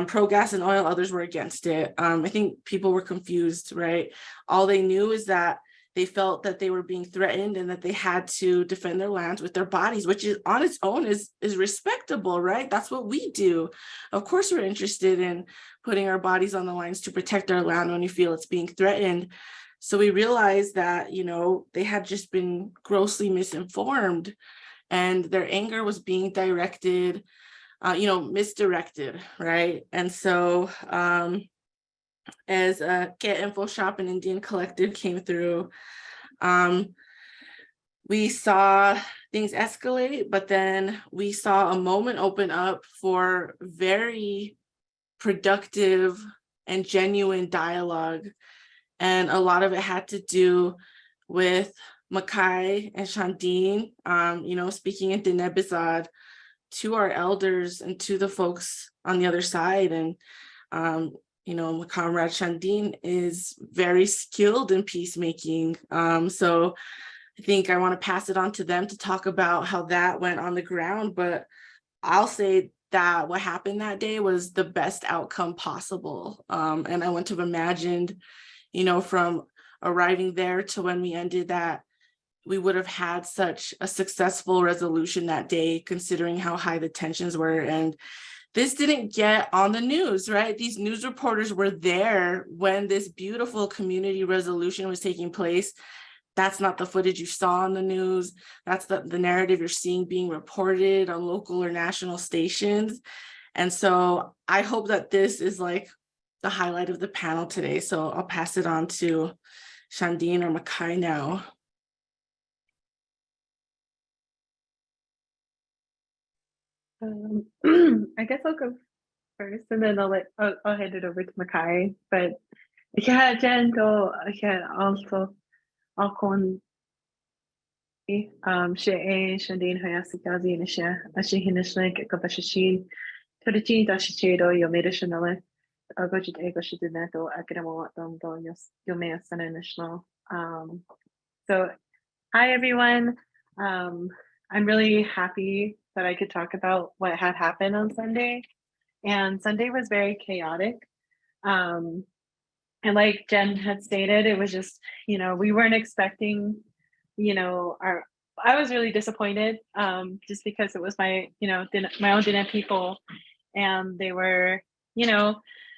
C: pro gas and oil, others were against it. I think people were confused, right? All they knew is that they felt that they were being threatened and that they had to defend their lands with their bodies, which is on its own is respectable, right? That's what we do. Of course, we're interested in putting our bodies on the lines to protect our land when we feel it's being threatened. So we realized that, they had just been grossly misinformed and their anger was being directed, misdirected, right? And so as Get Info Shop and Indian Collective came through, we saw things escalate, but then we saw a moment open up for very productive and genuine dialogue. And a lot of it had to do with Makai and Shandine, speaking in Dinebizad to our elders and to the folks on the other side. And, my comrade Shandine is very skilled in peacemaking. So I think I want to pass it on to them to talk about how that went on the ground. But I'll say that what happened that day was the best outcome possible. And I wouldn't have imagined, from arriving there to when we ended, that we would have had such a successful resolution that day, considering how high the tensions were. And this didn't get on the news, right? These news reporters were there when this beautiful community resolution was taking place. That's not the footage you saw on the news. That's the narrative you're seeing being reported on local or national stations. And so I hope that this is like the highlight of the panel today. So I'll pass it on to Shandine or Makai now.
E: I guess I'll go first, and then I'll hand it over to Makai. But yeah, Jen, yeah, also Alcon she Shandine Hayasikazi and she Hinishlik Kabashin Torichin Dashichedo Yomerishanale Agojit Egoshidineto Akadamo Yomeas and National. So hi everyone. I'm really happy that I could talk about what had happened on Sunday. And Sunday was very chaotic. And like Jen had stated, it was just, we weren't expecting, I was really disappointed just because it was my own Dine people. And they were,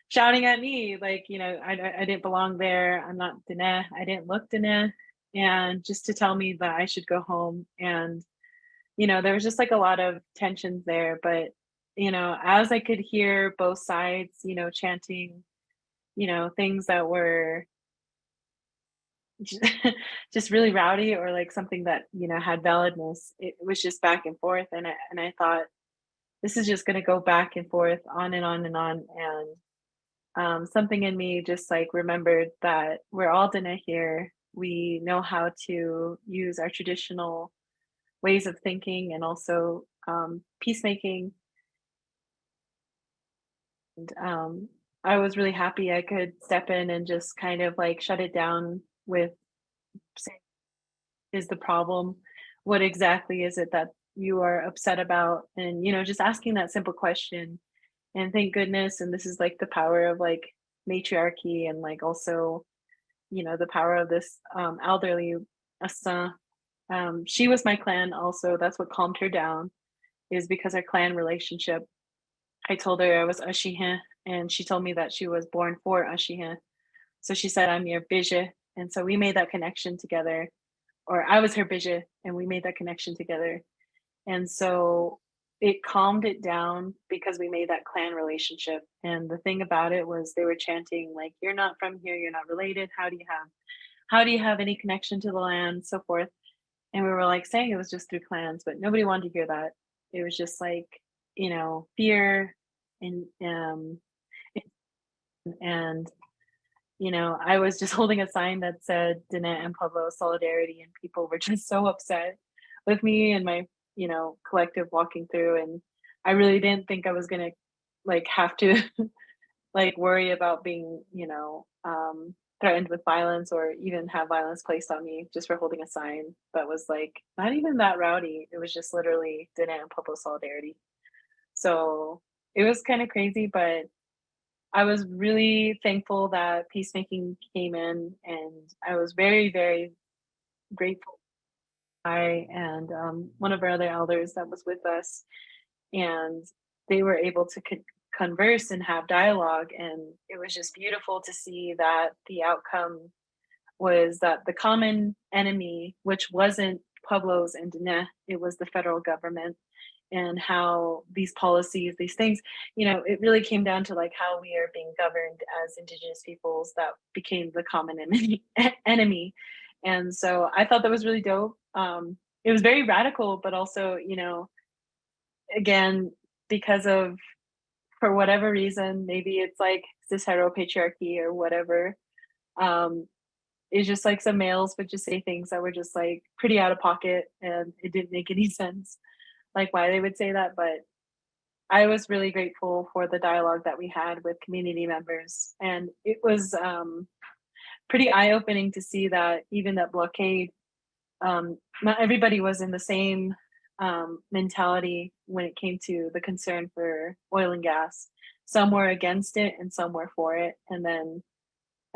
E: shouting at me like, I didn't belong there. I'm not Dine. I didn't look Dine. And just to tell me that I should go home. And there was just like a lot of tensions there, but as I could hear both sides, chanting, things that were just really rowdy or like something that had validness. It was just back and forth, and I thought this is just going to go back and forth, on and on and on. And something in me just like remembered that we're all Dine here. We know how to use our traditional ways of thinking and also peacemaking. And I was really happy I could step in and just kind of like shut it down with saying, is the problem? What exactly is it that you are upset about? And, just asking that simple question. And thank goodness. And this is like the power of like matriarchy and like also, the power of this elderly Asa. She was my clan also. That's what calmed her down, is because our clan relationship. I told her I was Ashihe, and she told me that she was born for Ashihe. So she said, I'm your Bija. And so we made that connection together, or I was her Bija, and we made that connection together. And so it calmed it down because we made that clan relationship. And the thing about it was they were chanting like, you're not from here, you're not related. How do you have any connection to the land, so forth. And we were like saying it was just through clans, but nobody wanted to hear that. It was just like, fear and I was just holding a sign that said Dine and Pueblo solidarity, and people were just so upset with me and my, collective walking through. And I really didn't think I was gonna like have to like worry about being, threatened with violence or even have violence placed on me just for holding a sign that was like not even that rowdy. It was just literally Dine and Pueblo solidarity. So it was kind of crazy, but I was really thankful that peacemaking came in, and I was very, very grateful. And one of our other elders that was with us, and they were able to converse and have dialogue. And it was just beautiful to see that the outcome was that the common enemy, which wasn't Pueblos and Dine, it was the federal government, and how these policies, these things, it really came down to like how we are being governed as Indigenous peoples that became the common enemy. And so I thought that was really dope. It was very radical, but also, again, because of, for whatever reason, maybe it's like cis heteropatriarchy or whatever, it's just like some males would just say things that were just like pretty out of pocket, and it didn't make any sense, like why they would say that. But I was really grateful for the dialogue that we had with community members, and it was pretty eye-opening to see that even that blockade, not everybody was in the same mentality when it came to the concern for oil and gas. Some were against it and some were for it. And then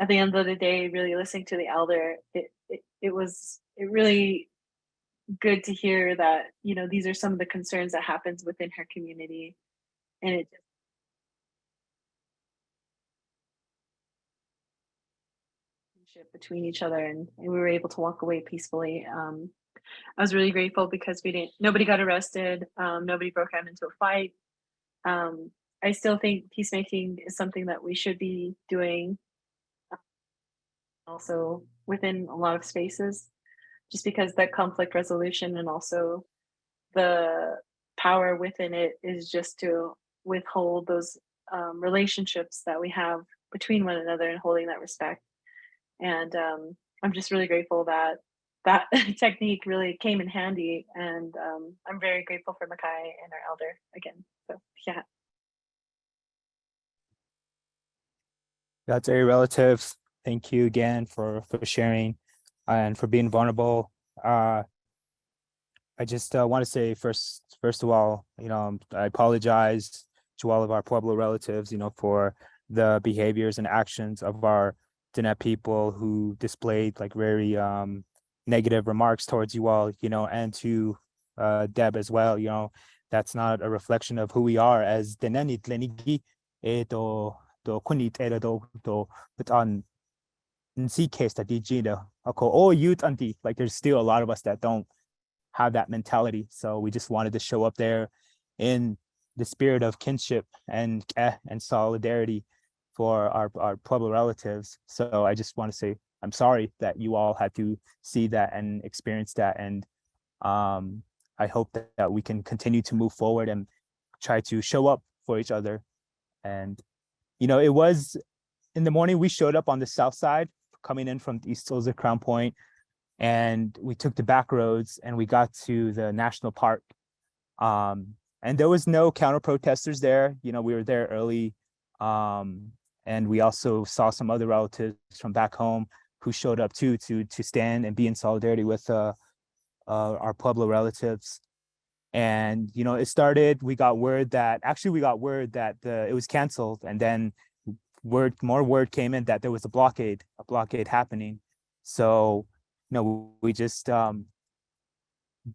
E: at the end of the day, really listening to the elder, it was really good to hear that, you know, these are some of the concerns that happens within her community. And it just between each other, and we were able to walk away peacefully. I was really grateful because nobody got arrested, nobody broke out into a fight. I still think peacemaking is something that we should be doing also within a lot of spaces, just because that conflict resolution and also the power within it is just to withhold those relationships that we have between one another and holding that respect. And I'm just really grateful that that technique really came in handy. And I'm very grateful for Makai and our elder again. So yeah.
F: That's a relatives. Thank you again for sharing and for being vulnerable. I just want to say first of all, you know, I apologize to all of our Pueblo relatives, you know, for the behaviors and actions of our Diné people who displayed like very negative remarks towards you all, you know, and to Deb as well. You know, that's not a reflection of who we are as Diné Tlenigi to kunit era to put on see case that all youth anti, like there's still a lot of us that don't have that mentality. So we just wanted to show up there in the spirit of kinship and solidarity for our Pueblo relatives. So I just want to say I'm sorry that you all had to see that and experience that. And I hope that we can continue to move forward and try to show up for each other. And, you know, it was in the morning, we showed up on the south side coming in from East Silver Crown Point, and we took the back roads and we got to the national park. And there was no counter protesters there. You know, we were there early. And we also saw some other relatives from back home who showed up too to stand and be in solidarity with our Pueblo relatives. And, you know, it started, we got word that it was canceled. And then more word came in that there was a blockade happening. So, you know, we just,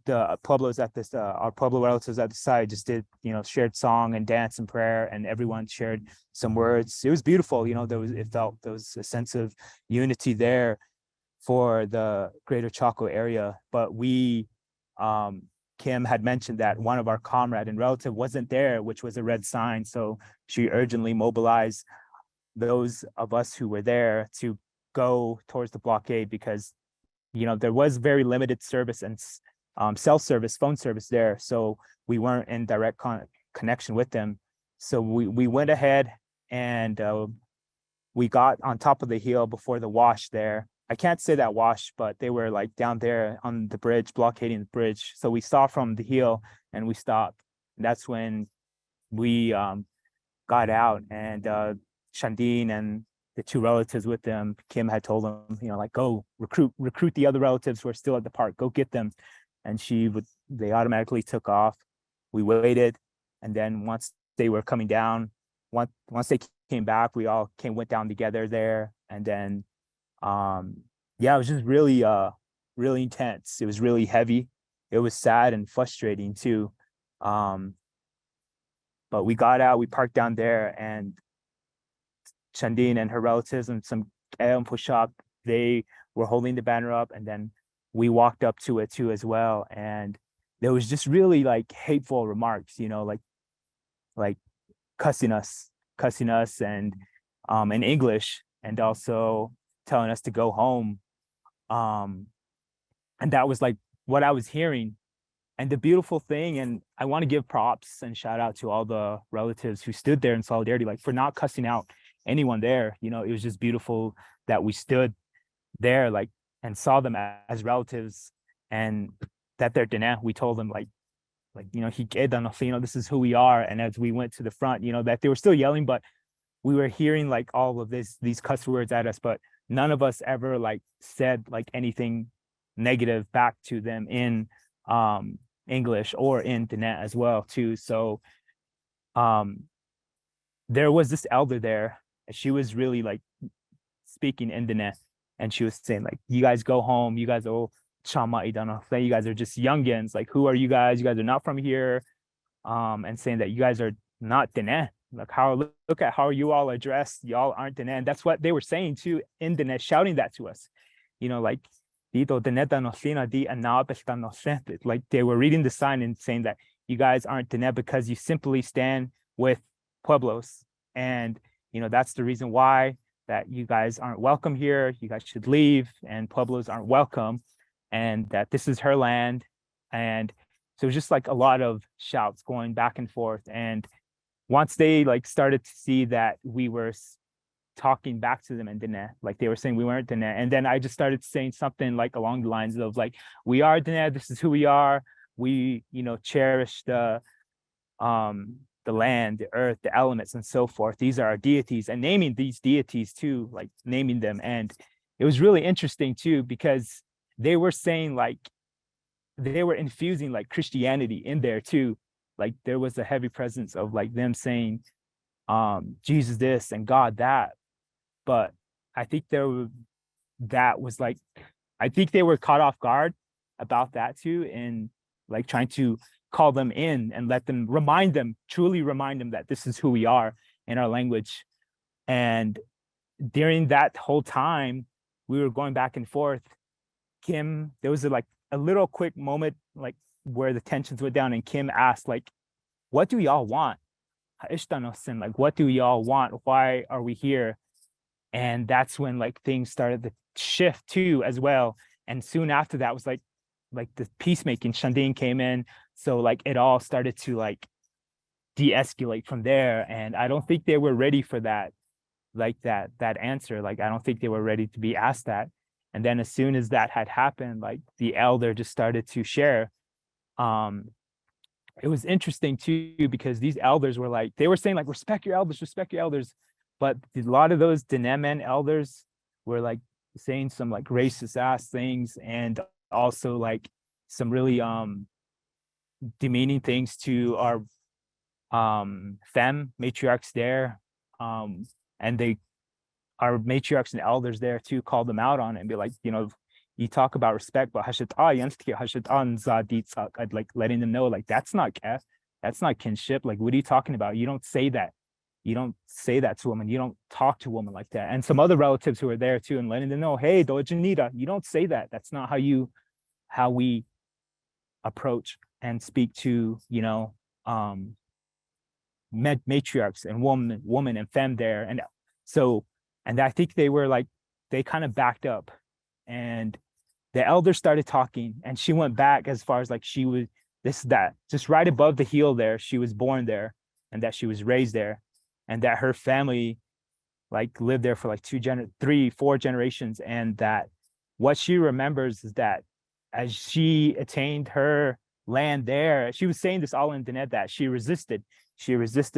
F: the Pueblos at this, our Pueblo relatives at the side just did, you know, shared song and dance and prayer, and everyone shared some words. It was beautiful. You know, there was a sense of unity there for the greater Chaco area. But we, Kim had mentioned that one of our comrade and relative wasn't there, which was a red sign. So she urgently mobilized those of us who were there to go towards the blockade, because, you know, there was very limited service and cell service, phone service there. So we weren't in direct connection with them. So we went ahead and we got on top of the hill before the wash there. I can't say that wash, but they were like down there on the bridge, blockading the bridge. So we saw from the hill and we stopped. And that's when we got out, and Shandine and the two relatives with them, Kim had told them, you know, like, go recruit the other relatives who are still at the park, go get them. And they automatically took off. We waited. And then once they were coming down, once they came back, we all went down together there. And then, yeah, it was just really, really intense. It was really heavy. It was sad and frustrating too. But we got out, we parked down there, and Chandine and her relatives and some push-up, they were holding the banner up, and then we walked up to it too as well. And there was just really like hateful remarks, you know, like cussing us and in English, and also telling us to go home. And that was like what I was hearing. And the beautiful thing, and I want to give props and shout out to all the relatives who stood there in solidarity, like for not cussing out anyone there. You know, it was just beautiful that we stood there, like, and saw them as relatives, and that they're Dene. We told them like, this is who we are. And as we went to the front, that they were still yelling, but we were hearing like all of these cuss words at us, but none of us ever like said like anything negative back to them in English or in Dene as well too. So there was this elder there, and she was really like speaking in Dene, and she was saying like, you guys go home, you guys are chama idana, you guys are just youngins, like who are you guys are not from here, and saying that you guys are not Dene. Like, look at how you all are dressed, y'all aren't Dene. And that's what they were saying too in Dene, shouting that to us, like like they were reading the sign and saying that you guys aren't Dene because you simply stand with Pueblos, and that's the reason why that you guys aren't welcome here, you guys should leave, and Pueblos aren't welcome, and that this is her land. And so it was just like a lot of shouts going back and forth. And once they like started to see that we were talking back to them in Dene, like they were saying we weren't Dene, and then I just started saying something like along the lines of like, we are Dene, this is who we are, we cherish the land, the earth, the elements, and so forth. These are our deities, and naming these deities too, like naming them. And it was really interesting too, because they were saying like, they were infusing like Christianity in there too. Like there was a heavy presence of like them saying Jesus this and God that. But I think that was like, I think they were caught off guard about that too, and like trying to call them in and let them truly remind them that this is who we are in our language. And during that whole time we were going back and forth, Kim, there was a little quick moment like where the tensions went down, and Kim asked like, what do y'all want? Like, what do y'all want? Why are we here? And that's when like things started to shift too as well. And soon after that was like the peacemaking, Shandin came in. So like it all started to like de-escalate from there. And I don't think they were ready for that, like that answer. Like, I don't think they were ready to be asked that. And then as soon as that had happened, like the elder just started to share. It was interesting too, because these elders were like, they were saying like, respect your elders. But a lot of those Dinemen elders were like saying some like racist ass things, and also like some really demeaning things to our femme matriarchs there. And our matriarchs and elders there too called them out on it and be like, you talk about respect, but I'd like letting them know like that's not kinship. Like, what are you talking about? You don't say that. You don't say that to women. You don't talk to women like that. And some other relatives who were there too, and letting them know, hey, Dojanita, you don't say that. That's not how we approach and speak to, matriarchs and woman and femme there. And so, and I think they were like, they kind of backed up, and the elder started talking, and she went back as far as like she was that just right above the heel there, she was born there, and that she was raised there, and that her family like lived there for like 3-4 generations. And that what she remembers is that as she attained her land there, she was saying this all in Diné, that she resisted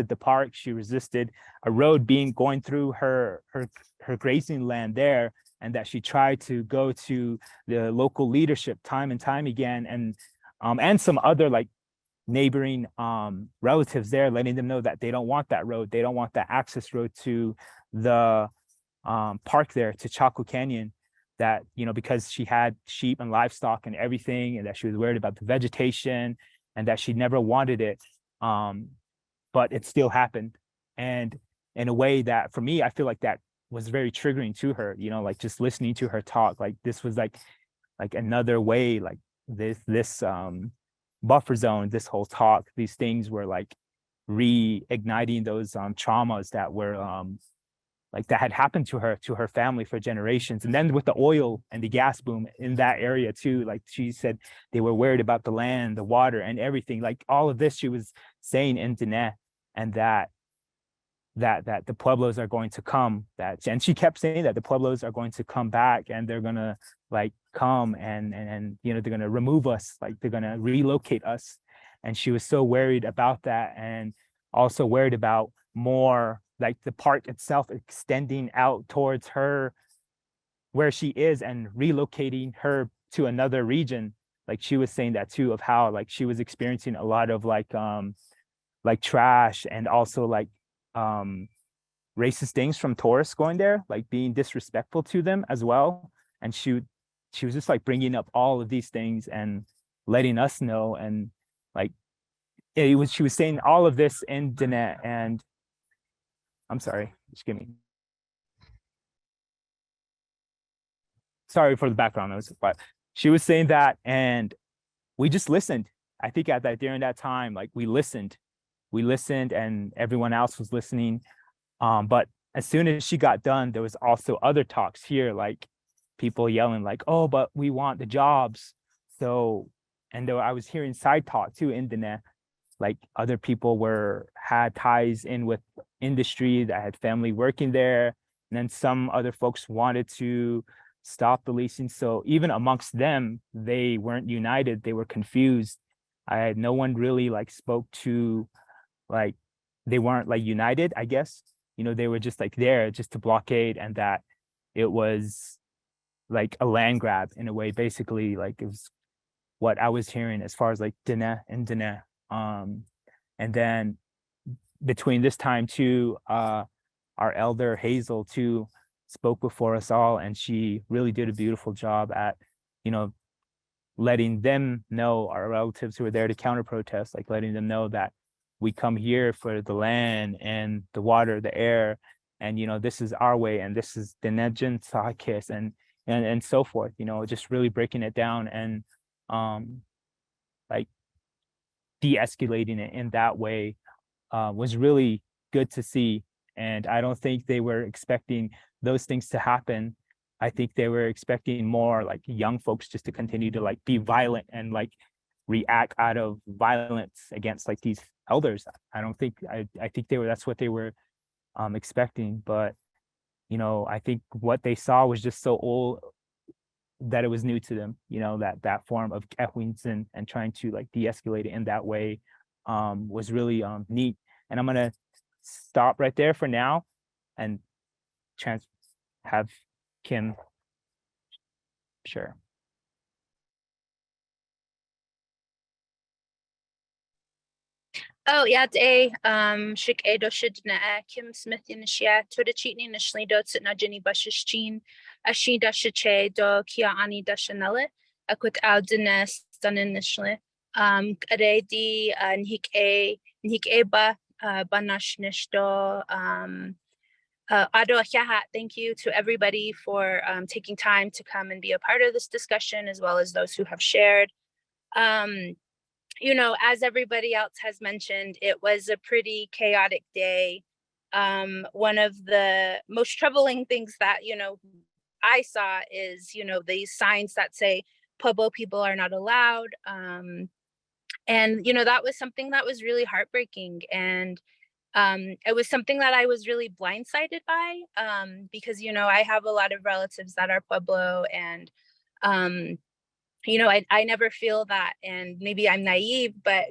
F: the park, she resisted a road going through her grazing land there, and that she tried to go to the local leadership time and time again, and some other like neighboring relatives there, letting them know that they don't want that road, they don't want that access road to the park there, to Chaco Canyon, that because she had sheep and livestock and everything, and that she was worried about the vegetation, and that she never wanted it, but it still happened. And in a way that for me, I feel like that was very triggering to her, like just listening to her talk, like this was like another way, like this buffer zone, this whole talk, these things were like reigniting those traumas that were like that had happened to her family for generations. And then with the oil and the gas boom in that area too, like she said, they were worried about the land, the water, and everything, like all of this she was saying in Diné. And that that the Pueblos are going to come, and she kept saying that the Pueblos are going to come back and they're gonna like come and you know, they're gonna remove us, like they're gonna relocate us. And she was so worried about that, and also worried about more like the park itself extending out towards her where she is and relocating her to another region. Like she was saying that too, of how like she was experiencing a lot of like trash, and also like racist things from tourists going there, like being disrespectful to them as well. And she was just like bringing up all of these things and letting us know. And like she was saying all of this in Diné. And I'm sorry, just give me, sorry for the background noise, but she was saying that, and we just listened. I think at that, during that time, like we listened, and everyone else was listening. But as soon as she got done, there was also other talks here, like people yelling like, oh, but we want the jobs. So, and though I was hearing side talk too in Diné, like other people had ties in with industry, that had family working there. And then some other folks wanted to stop the leasing. So even amongst them, they weren't united, they were confused. No one really like spoke to, like, they weren't like united, I guess. You know, they were just like there just to blockade, and that it was like a land grab in a way, basically. Like it was what I was hearing as far as like Diné and Diné. And then between this time too, our elder Hazel too spoke before us all, and she really did a beautiful job at, you know, letting them know, our relatives who were there to counter protest, like letting them know that we come here for the land and the water, the air, and you know, this is our way, and this is the Nejin Sakis, and so forth. You know, just really breaking it down and like de-escalating it in that way was really good to see. And I don't think they were expecting those things to happen. I think they were expecting more like young folks just to continue to like be violent and like react out of violence against like these elders. I think that's what they were expecting. But you know, I think what they saw was just so old that it was new to them, you know, that form of Kehwins and trying to like de-escalate it in that way was really neat. And I'm gonna stop right there for now and have Kim share.
G: Oh, yeah, Shik Edo Shidna, Kim Smith in the Shia, to the cheating initially dots at Najini Bush's chin, Ashida Shiche, do Kia Ani Dashanella, a quick Aldines done initially. Aredi, Nik Eba, Banash Nishdo, Ado Yahat, thank you to everybody for taking time to come and be a part of this discussion, as well as those who have shared. You know, as everybody else has mentioned, it was a pretty chaotic day. One of the most troubling things that, you know, I saw is, you know, these signs that say Pueblo people are not allowed. And, you know, that was something that was really heartbreaking. And it was something that I was really blindsided by because, you know, I have a lot of relatives that are Pueblo, and you know, I never feel that, and maybe I'm naive, but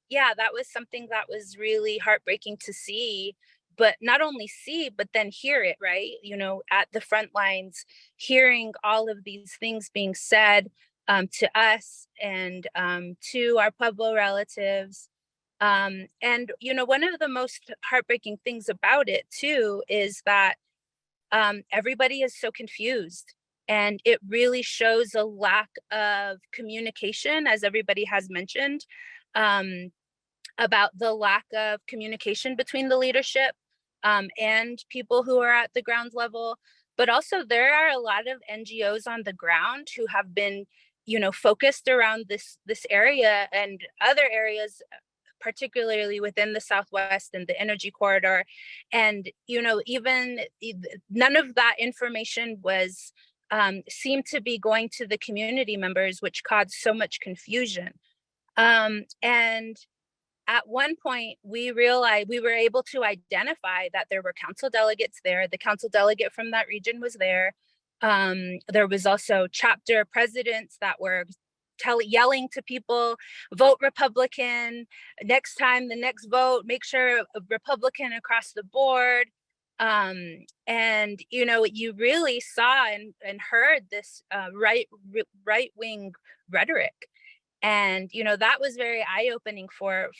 G: yeah, that was something that was really heartbreaking to see, but not only see, but then hear it, right? You know, at the front lines, hearing all of these things being said to us and to our Pueblo relatives. And, you know, one of the most heartbreaking things about it too is that everybody is so confused. And it really shows a lack of communication, as everybody has mentioned, about the lack of communication between the leadership and people who are at the ground level. But also there are a lot of NGOs on the ground who have been, you know, focused around this area and other areas, particularly within the Southwest and the energy corridor. And, you know, even none of that information was seemed to be going to the community members, which caused so much confusion. And at one point we realized we were able to identify that there were council delegates there. The council delegate from that region was there. There was also chapter presidents that were yelling to people, vote Republican, next time, the next vote, make sure a Republican across the board. And you know, you really saw and heard this right wing rhetoric. And you know, that was very eye-opening for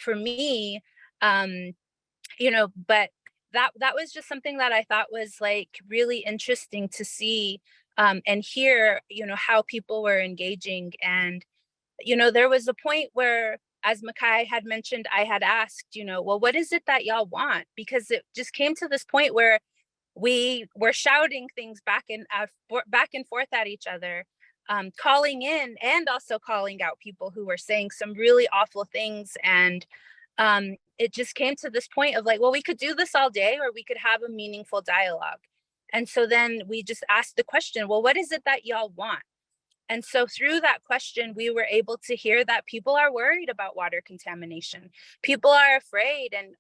G: me. You know, but that was just something that I thought was like really interesting to see and hear, you know, how people were engaging. And you know, there was a point where, as Makai had mentioned, I had asked, you know, well, what is it that y'all want? Because it just came to this point where we were shouting things back and forth at each other, calling in and also calling out people who were saying some really awful things. And it just came to this point of like, well, we could do this all day, or we could have a meaningful dialogue. And so then we just asked the question, well, what is it that y'all want? And so through that question, we were able to hear that people are worried about water contamination. People are afraid and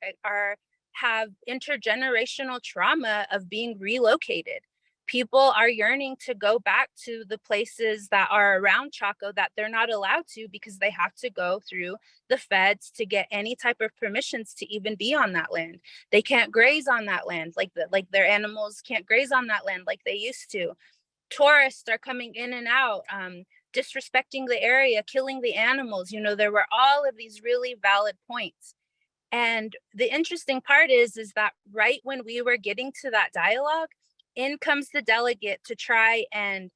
G: have intergenerational trauma of being relocated. People are yearning to go back to the places that are around Chaco that they're not allowed to because they have to go through the feds to get any type of permissions to even be on that land. They can't graze on that land, like their animals can't graze on that land like they used to. Tourists are coming in and out, disrespecting the area, killing the animals. You know, there were all of these really valid points. And the interesting part is that right when we were getting to that dialogue, in comes the delegate to try and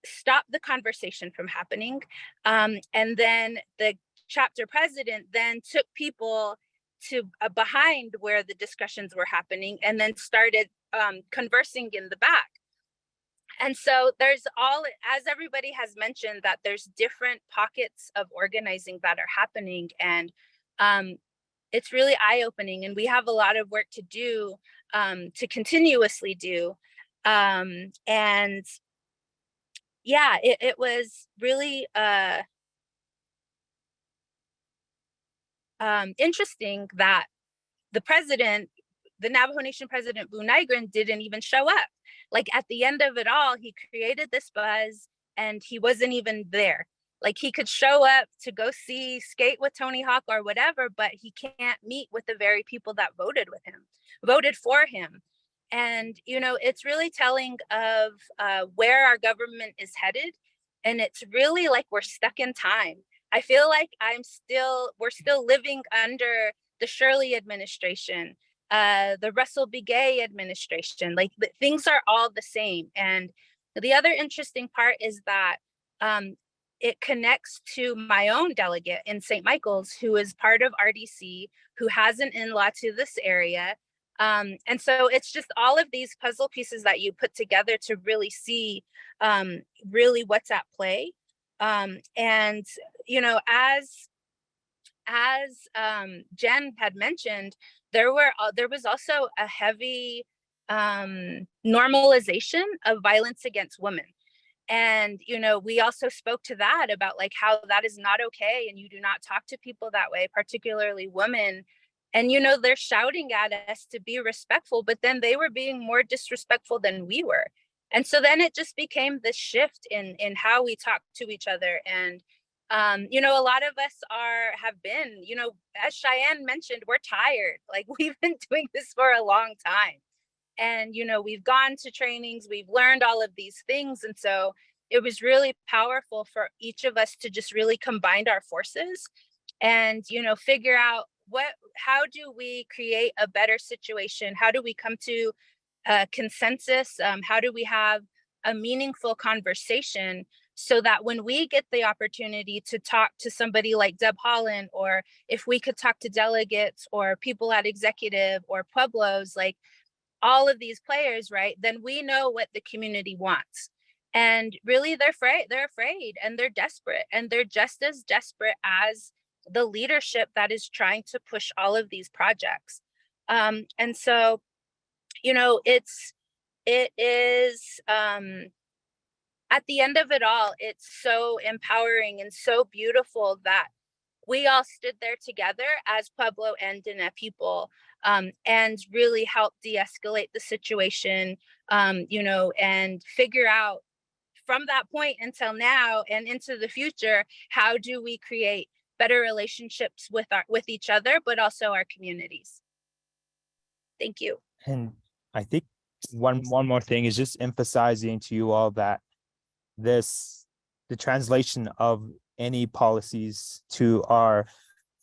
G: stop the conversation from happening. And then the chapter president then took people to behind where the discussions were happening and then started conversing in the back. And so there's as everybody has mentioned, that there's different pockets of organizing that are happening. And it's really eye-opening. And we have a lot of work to do, to continuously do. And yeah, it was really interesting that the Navajo Nation President Boo Nygren didn't even show up. Like at the end of it all, he created this buzz and he wasn't even there. Like he could show up to go skate with Tony Hawk or whatever, but he can't meet with the very people that voted for him. And, you know, it's really telling of where our government is headed. And it's really like we're stuck in time. I feel like we're still living under the Shirley administration, the Russell B. Gay administration. Like things are all the same. And the other interesting part is that it connects to my own delegate in St. Michael's, who is part of RDC, who has an in-law to this area. And so it's just all of these puzzle pieces that you put together to really see really what's at play. And, you know, as Jen had mentioned, there was also a heavy normalization of violence against women. And, you know, we also spoke to that about like how that is not okay. And you do not talk to people that way, particularly women. And, you know, they're shouting at us to be respectful, but then they were being more disrespectful than we were. And so then it just became this shift in how we talk to each other. And, you know, a lot of us have been, you know, as Cheyenne mentioned, we're tired. Like we've been doing this for a long time. And, you know, we've gone to trainings, we've learned all of these things. And so it was really powerful for each of us to just really combine our forces and, you know, figure out how do we create a better situation? How do we come to a consensus? How do we have a meaningful conversation so that when we get the opportunity to talk to somebody like Deb Holland, or if we could talk to delegates or people at executive or Pueblos, like all of these players, right, then we know what the community wants. And really they're afraid and they're desperate, and they're just as desperate as the leadership that is trying to push all of these projects. And so, you know, it is at the end of it all, it's so empowering and so beautiful that we all stood there together as Pueblo and Diné people, and really helped de-escalate the situation, and figure out from that point until now and into the future, how do we create better relationships with each other, but also our communities. Thank you.
F: And I think one more thing is just emphasizing to you all that the translation of any policies to our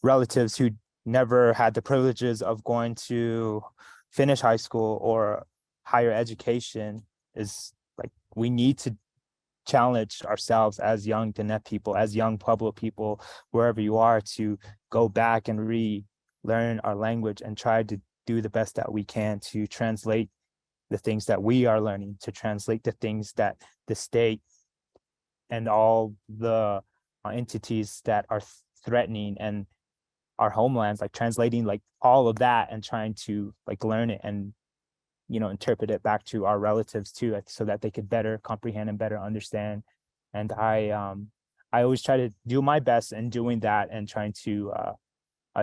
F: relatives who never had the privileges of going to finish high school or higher education is like, we need to challenge ourselves as young Diné people, as young Pueblo people, wherever you are, to go back and relearn our language and try to do the best that we can to translate the things that we are learning, to translate the things that the state and all the entities that are threatening and our homelands, like translating like all of that and trying to like learn it and interpret it back to our relatives too, so that they could better comprehend and better understand. And I always try to do my best in doing that and trying to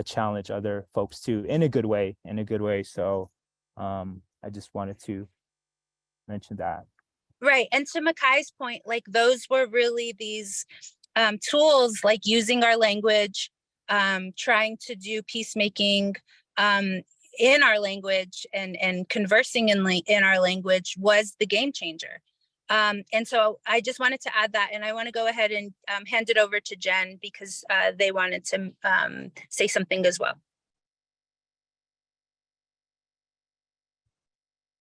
F: challenge other folks too, in a good way. So I just wanted to mention that.
G: Right. And to Makai's point, like those were really these tools, like using our language, trying to do peacemaking in our language and conversing in our language was the game changer. And so I just wanted to add that, and I want to go ahead and hand it over to Jen because they wanted to say something as well.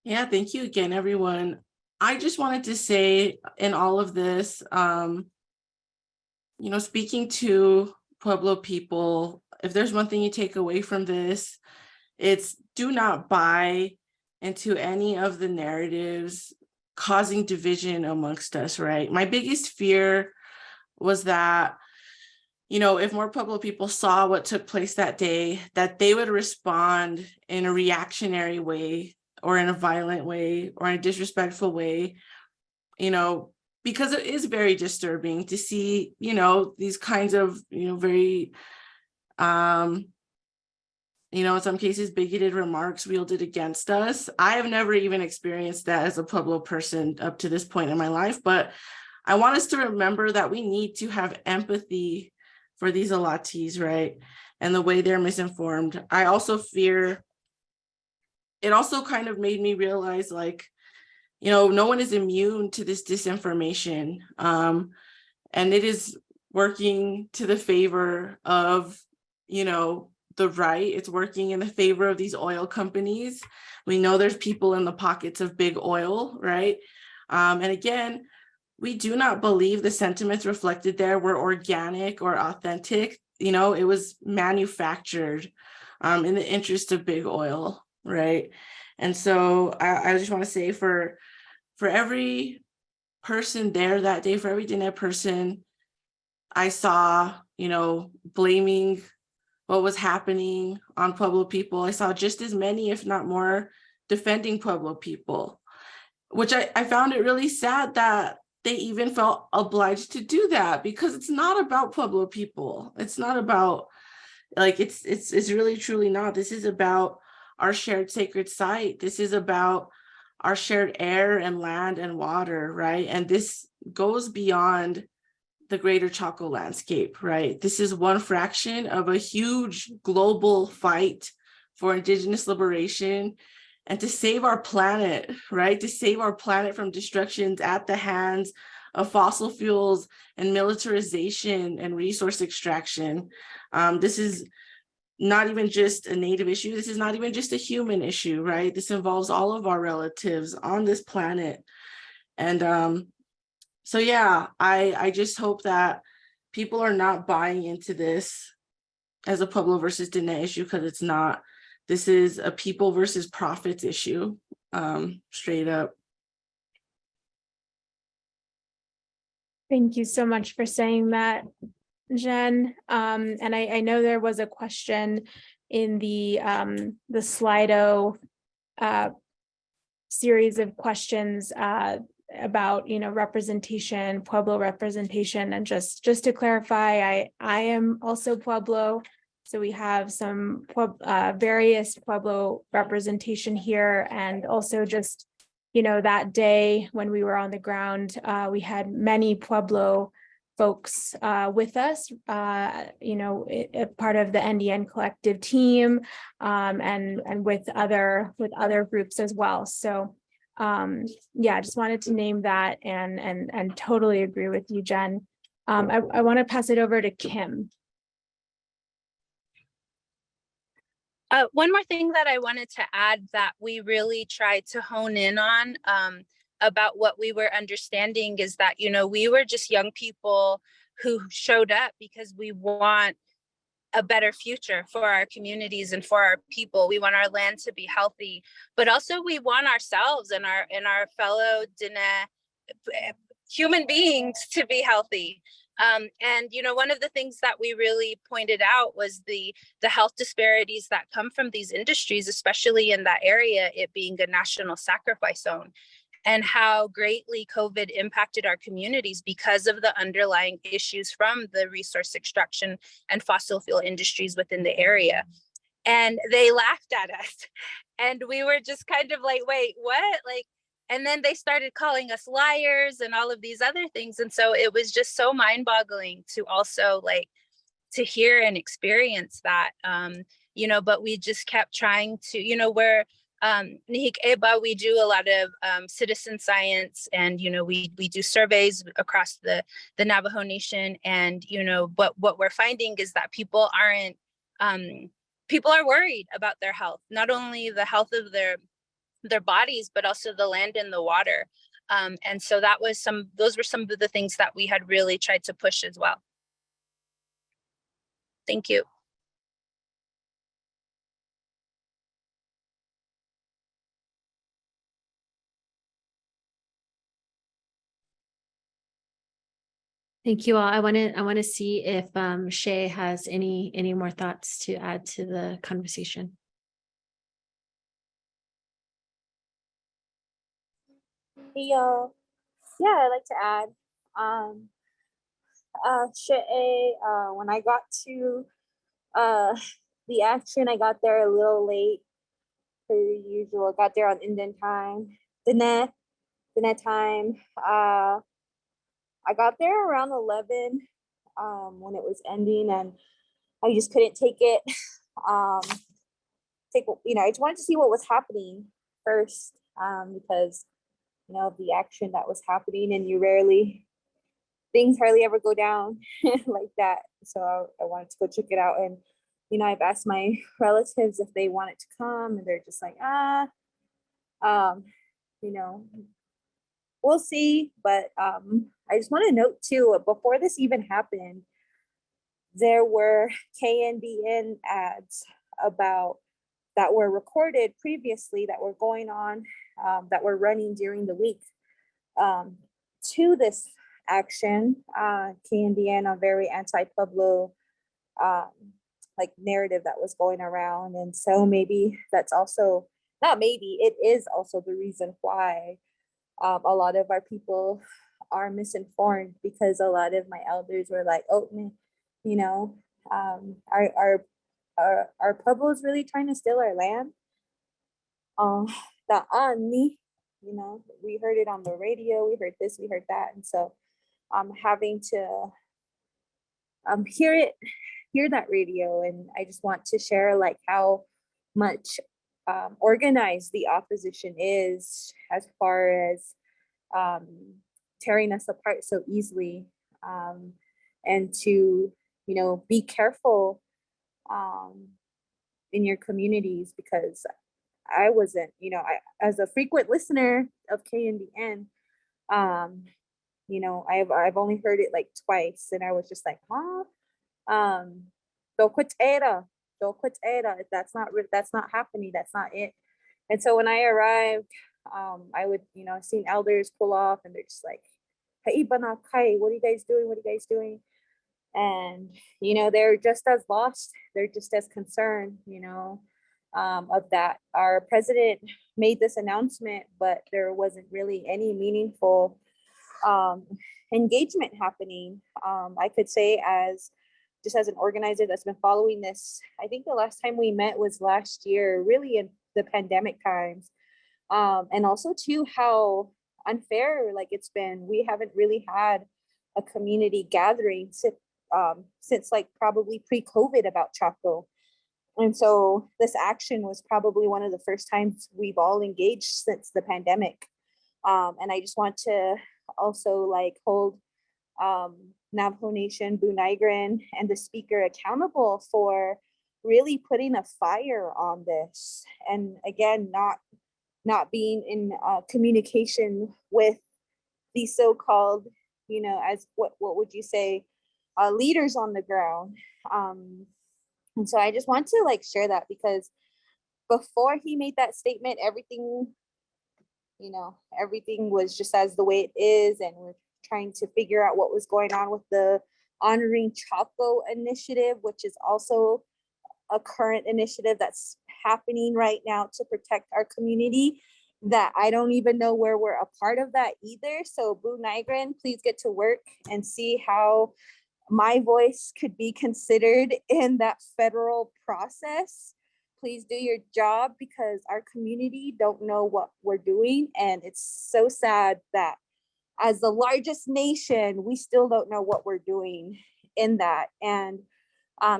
C: Yeah, thank you again, everyone. I just wanted to say in all of this, speaking to Pueblo people, if there's one thing you take away from this, it's do not buy into any of the narratives causing division amongst us, right? My biggest fear was that, if more Pueblo people saw what took place that day, that they would respond in a reactionary way or in a violent way or in a disrespectful way, because it is very disturbing to see, these kinds of, very, in some cases, bigoted remarks wielded against us. I have never even experienced that as a Pueblo person up to this point in my life, but I want us to remember that we need to have empathy for these Alatis, right? And the way they're misinformed. I also fear, it also kind of made me realize, like, no one is immune to this disinformation. And it is working to the favor of, the right. It's working in the favor of these oil companies. We know there's people in the pockets of big oil, right? And again, we do not believe the sentiments reflected there were organic or authentic. It was manufactured in the interest of big oil, right? And so I just want to say for every person there that day, for every Diné person I saw, blaming what was happening on Pueblo people, I saw just as many, if not more, defending Pueblo people, which I found it really sad that they even felt obliged to do that, because it's not about Pueblo people. It's not about, like, it's really truly not. This is about our shared sacred site. This is about our shared air and land and water, right? And this goes beyond the greater Chaco landscape, right? This is one fraction of a huge global fight for Indigenous liberation and to save our planet, right? To save our planet from destructions at the hands of fossil fuels and militarization and resource extraction. This is not even just a Native issue. This is not even just a human issue, right? This involves all of our relatives on this planet. And so, yeah, I just hope that people are not buying into this as a Pueblo versus Diné issue, because it's not. This is a people versus profits issue, straight up.
A: Thank you so much for saying that, Jen. And I know there was a question in the Slido series of questions about, representation, Pueblo representation. And just to clarify, I am also Pueblo. So we have some various Pueblo representation here, and also just, that day when we were on the ground, we had many Pueblo folks with us, part of the NDN collective team, and with other groups as well. So I just wanted to name that, and totally agree with you, Jen. I want to pass it over to Kim.
G: One more thing that I wanted to add that we really tried to hone in on about what we were understanding is that, we were just young people who showed up because we want a better future for our communities and for our people. We want our land to be healthy, but also we want ourselves and our fellow Diné human beings to be healthy. And one of the things that we really pointed out was the health disparities that come from these industries, especially in that area, it being a national sacrifice zone, and how greatly COVID impacted our communities because of the underlying issues from the resource extraction and fossil fuel industries within the area. And they laughed at us. And we were just kind of like, wait, what? And then they started calling us liars and all of these other things. And so it was just so mind-boggling to also to hear and experience that, but we just kept trying to, we're Nihik Eba, we do a lot of citizen science, and we do surveys across the Navajo Nation, and what we're finding is that people are worried about their health, not only the health of their bodies, but also the land and the water. And so those were some of the things that we had really tried to push as well. Thank you.
B: Thank you all. I want to see if Shay has any more thoughts to add to the conversation.
H: Hey y'all. Yeah, I'd like to add. When I got to the action, I got there a little late per usual. Got there on Indian time. Diné time. I got there around 11 when it was ending, and I just couldn't take it. I just wanted to see what was happening first, because the action that was happening, and things hardly ever go down like that. So I wanted to go check it out, and I've asked my relatives if they wanted to come, and they're just like, we'll see. But I just want to note too, before this even happened, there were KNDN ads that were recorded previously, that were going on, that were running during the week to this action. KNDN, a very anti-Pueblo narrative that was going around. And so maybe that's also, not maybe, it is also the reason why a lot of our people are misinformed, because a lot of my elders were like, oh, our Pueblo is really trying to steal our land. We heard it on the radio, we heard this, we heard that. And so having to hear that radio, and I just want to share how much organized the opposition is, as far as tearing us apart so easily, and to be careful in your communities, because I wasn't, as a frequent listener of KNDN, I've only heard it twice, and I was just like, huh? That's not happening. That's not it. And so when I arrived, I would, seen elders pull off, and they're just like, hey, what are you guys doing? What are you guys doing? And, they're just as lost. They're just as concerned, of that. Our president made this announcement, but there wasn't really any meaningful engagement happening. I could say just as an organizer that's been following this, I think the last time we met was last year, really in the pandemic times. And also too, how unfair like it's been. We haven't really had a community gathering since like probably pre-COVID about Chaco. And so this action was probably one of the first times we've all engaged since the pandemic. And I just want to also like hold Navajo Nation, Bunigran, and the speaker accountable for really putting a fire on this. And again, not being in communication with these so-called, as what would you say, leaders on the ground. And so I just want to like share that, because before he made that statement, everything was just as the way it is. And we're trying to figure out what was going on with the Honoring Chaco initiative, which is also a current initiative that's happening right now to protect our community, that I don't even know where we're a part of that either. So Boo Nigran, please get to work and see how my voice could be considered in that federal process. Please do your job, because our community don't know what we're doing. And it's so sad that as the largest nation, we still don't know what we're doing in that. And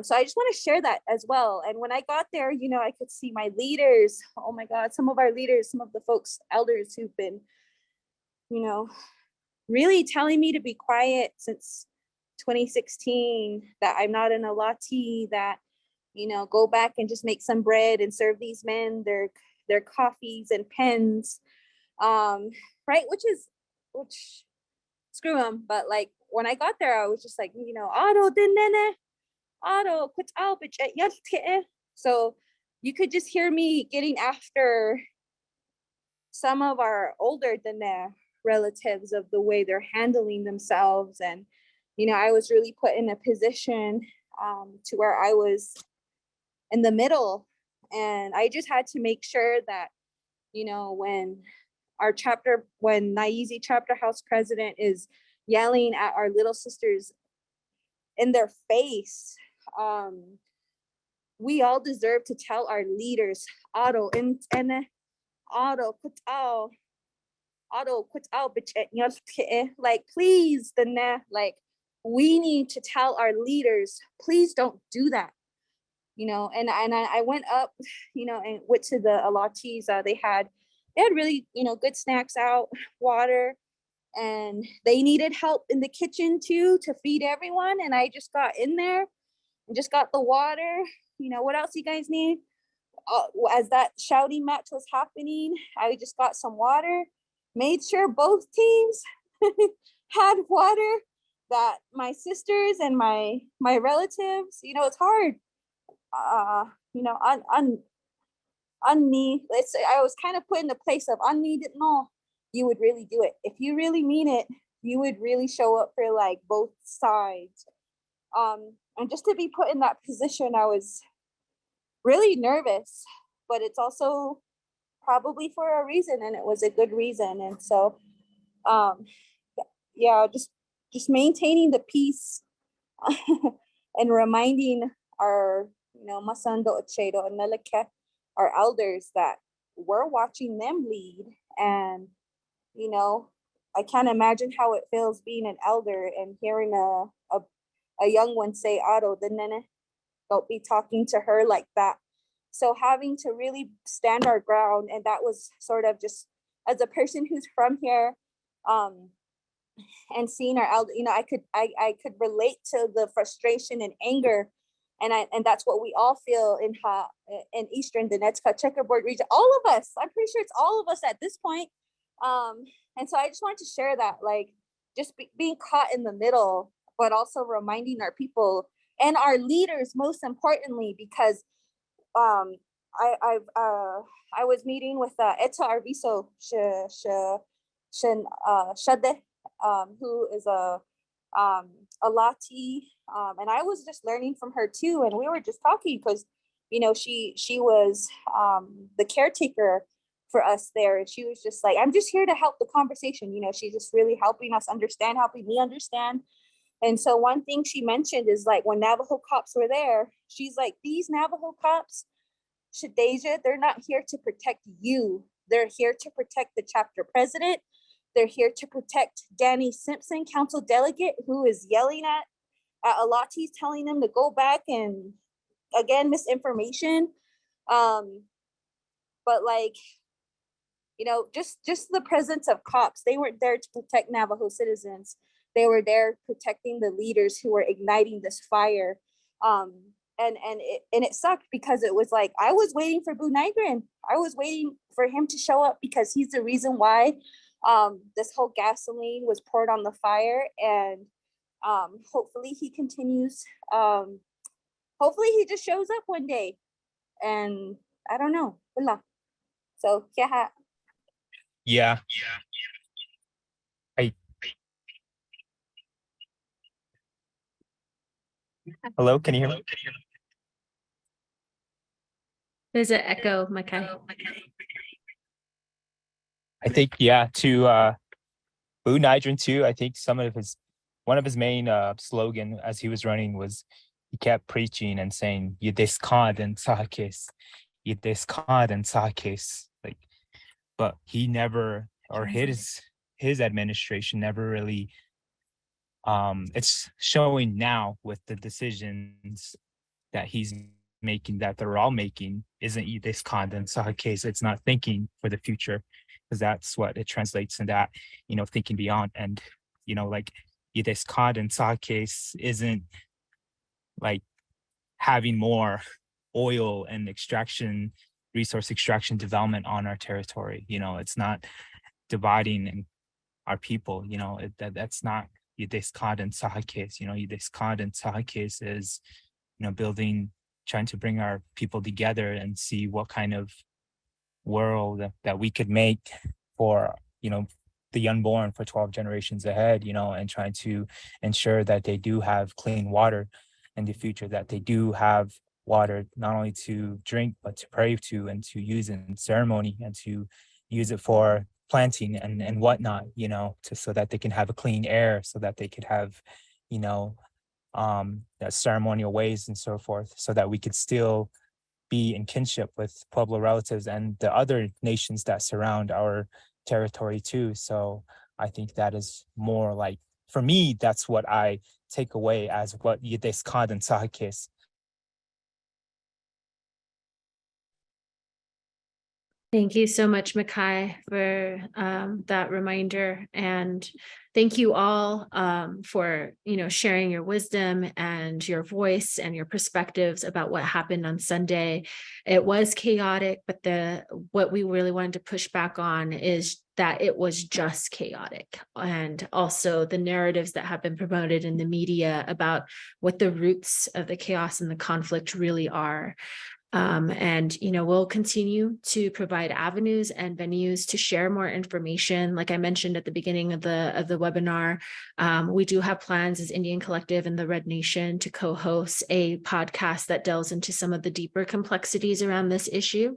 H: so I just want to share that as well. And when I got there, I could see my leaders. Oh my God, some of our leaders, some of the folks, elders who've been, really telling me to be quiet since 2016, that I'm not an alati, that, go back and just make some bread and serve these men their coffees and pens. Right, which screw them. But like when I got there, I was just like, auto dinene, auto quit out, bitch. So you could just hear me getting after some of our older than relatives of the way they're handling themselves. And I was really put in a position to where I was in the middle, and I just had to make sure that when Naizi chapter house president is yelling at our little sisters in their face, we all deserve to tell our leaders, auto quit out, like please, like we need to tell our leaders, please don't do that. And I went up, and went to the Alatis. They had really, good snacks out, water, and they needed help in the kitchen too to feed everyone. And I just got in there and just got the water. What else you guys need? As that shouting match was happening, I just got some water, made sure both teams had water, that my sisters and my relatives, it's hard. I was kind of put in the place of unneeded. No, you would really do it. If you really mean it, you would really show up for like both sides. And just to be put in that position, I was really nervous, but it's also probably for a reason, and it was a good reason. And so, just maintaining the peace and reminding our, Masando Ochedo and Neleke, our elders, that we're watching them lead. And, I can't imagine how it feels being an elder and hearing a young one say, Aro, the nene, don't be talking to her like that. So having to really stand our ground, and that was sort of just as a person who's from here, and seeing our elder, I could relate to the frustration and anger, and that's what we all feel in Eastern Donetsk checkerboard region. All of us, I'm pretty sure it's all of us at this point. And so I just wanted to share that, like, just being caught in the middle, but also reminding our people and our leaders, most importantly, because I was meeting with Eta Arviso Shade, who is a Lati, and I was just learning from her too, and we were just talking because you know, she was the caretaker for us there. And she was just like, I'm just here to help the conversation. You know, she's just really helping us understand, helping me understand. And so one thing she mentioned is like when Navajo cops were there, she's like, these Navajo cops, Shadeja, they're not here to protect you. They're here to protect the chapter president. They're here to protect Danny Simpson, council delegate, who is yelling at Alatis, telling them to go back and again, misinformation. But like, you know, just the presence of cops, they weren't there to protect Navajo citizens. They were there protecting the leaders who were igniting this fire. And it sucked because it was like, I was waiting for Boo Nygren. I was waiting for him to show up because he's the reason why this whole gasoline was poured on the fire. And hopefully he continues. Hopefully he just shows up one day. And I don't know. So yeah.
F: Yeah. Hello, can you hear me?
B: There's an echo, Makai.
F: I think, yeah, to Boo Nygren too, I think one of his main slogan as he was running was he kept preaching and saying, "Yideskad and Sahakis, Yideskad and Sahakis." Like, but he never, or his administration never really, it's showing now with the decisions that he's making, that they're all making, isn't Yideskad and Sahakis. It's not thinking for the future, because that's what it translates in that, you know, thinking beyond. And, you know, like Yideskad and Sahakis isn't like having more oil and resource extraction development on our territory. You know, it's not dividing our people, you know, that's not Yideskad and Sahakis. You know, Yideskad and Sahakis is, you know, trying to bring our people together and see what kind of world that we could make for, you know, the unborn, for 12 generations ahead, you know, and trying to ensure that they do have clean water in the future, that they do have water not only to drink, but to pray to and to use in ceremony and to use it for planting and whatnot, you know, so that they can have a clean air, so that they could have, you know, ceremonial ways and so forth, so that we could still be in kinship with Pueblo relatives and the other nations that surround our territory too. So I think that is more like, for me, that's what I take away as what Yideskad and Sahakis.
B: Thank you so much, Makai, for that reminder. And thank you all for, you know, sharing your wisdom and your voice and your perspectives about what happened on Sunday. It was chaotic, but what we really wanted to push back on is that it was just chaotic, and also the narratives that have been promoted in the media about what the roots of the chaos and the conflict really are. And, you know, we'll continue to provide avenues and venues to share more information. Like I mentioned at the beginning of the webinar, we do have plans as Indian Collective and the Red Nation to co-host a podcast that delves into some of the deeper complexities around this issue.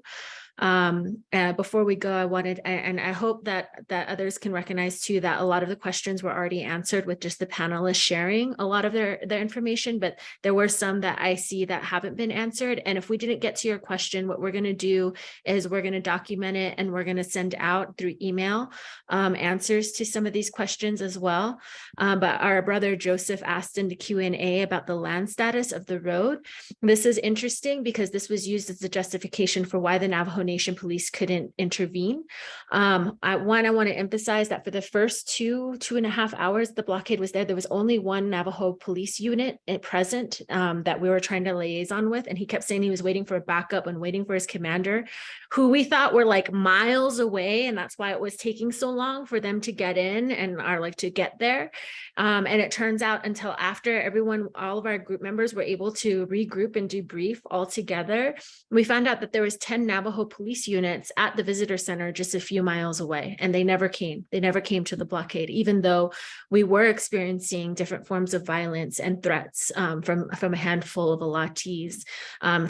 B: Before we go, I wanted, and I hope that others can recognize too, that a lot of the questions were already answered with just the panelists sharing a lot of their information, but there were some that I see that haven't been answered. And if we didn't get to your question, what we're going to do is we're going to document it, and we're going to send out through email answers to some of these questions as well. But our brother Joseph asked in the Q&A about the land status of the road. This is interesting because this was used as the justification for why the Navajo Nation Police couldn't intervene. I want to emphasize that for the first 2.5 hours the blockade was there was only one Navajo police unit present that we were trying to liaison with, and he kept saying he was waiting for a backup and waiting for his commander, who we thought were like miles away, and that's why it was taking so long for them to get in and to get there. And it turns out until after all of our group members were able to regroup and debrief all together, we found out that there was 10 Navajo police units at the visitor center just a few miles away, and they never came. They never came to the blockade, even though we were experiencing different forms of violence and threats from a handful of allottees,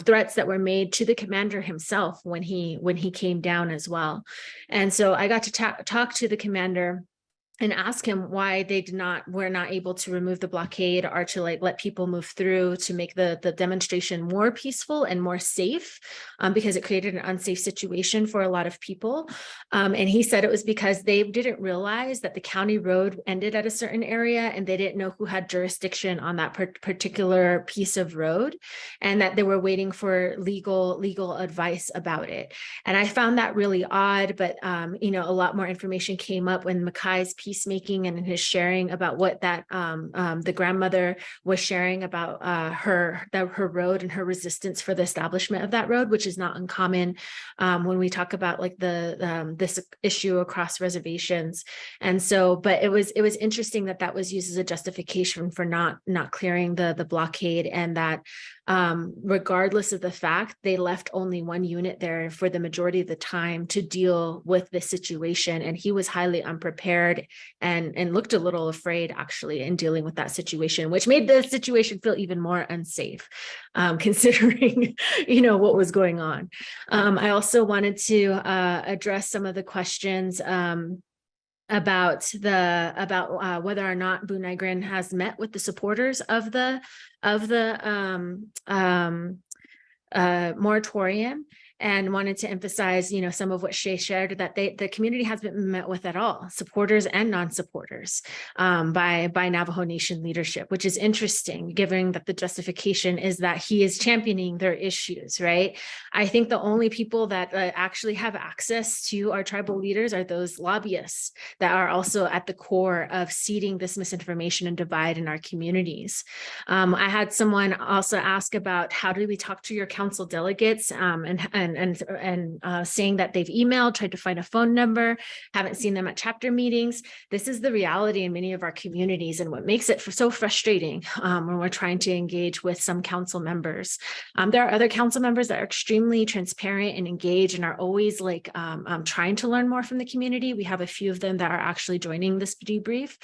B: threats that were made to the commander himself when he came down as well. And so I got to talk to the commander and ask him why they were not able to remove the blockade or to like let people move through to make the demonstration more peaceful and more safe, because it created an unsafe situation for a lot of people. And he said it was because they didn't realize that the county road ended at a certain area and they didn't know who had jurisdiction on that particular piece of road, and that they were waiting for legal advice about it. And I found that really odd, but you know, a lot more information came up when Makai's peacemaking and in his sharing about what that the grandmother was sharing about her road and her resistance for the establishment of that road, which is not uncommon when we talk about like this issue across reservations. And so, but it was interesting that that was used as a justification for not clearing the blockade, and that regardless of the fact, they left only one unit there for the majority of the time to deal with this situation. And he was highly unprepared and looked a little afraid actually in dealing with that situation, which made the situation feel even more unsafe, considering, you know, what was going on. I also wanted to address some of the questions about whether or not Bunagrin has met with the supporters of the moratorium, and wanted to emphasize, you know, some of what Shay shared, that the community has been met with at all, supporters and non-supporters, by Navajo Nation leadership, which is interesting, given that the justification is that he is championing their issues, right? I think the only people that actually have access to our tribal leaders are those lobbyists that are also at the core of seeding this misinformation and divide in our communities. I had someone also ask about how do we talk to your council delegates, and saying that they've emailed, tried to find a phone number, haven't seen them at chapter meetings. This is the reality in many of our communities, and what makes it so frustrating when we're trying to engage with some council members. There are other council members that are extremely transparent and engaged and are always like trying to learn more from the community. We have a few of them that are actually joining this debrief,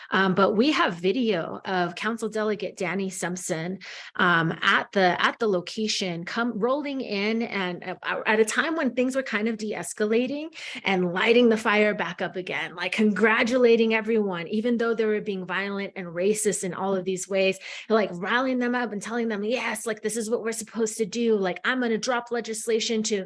B: but we have video of Council Delegate Danny Simpson at the location rolling in, and at a time when things were kind of de-escalating, and lighting the fire back up again, like congratulating everyone, even though they were being violent and racist in all of these ways, like rallying them up and telling them, yes, like this is what we're supposed to do. Like, I'm going to drop legislation to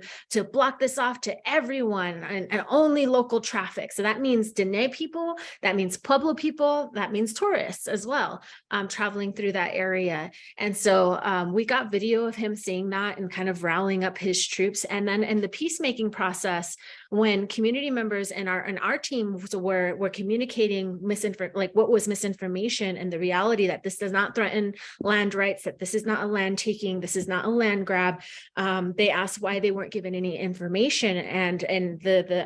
B: block this off to everyone, and only local traffic. So that means Dene people, that means Pueblo people, that means tourists as well, traveling through that area. And so we got video of him saying that and kind of rallying up his troops. And then in the peacemaking process, when community members and our team were communicating what was misinformation, and the reality that this does not threaten land rights, that this is not a land taking, this is not a land grab. They asked why they weren't given any information, and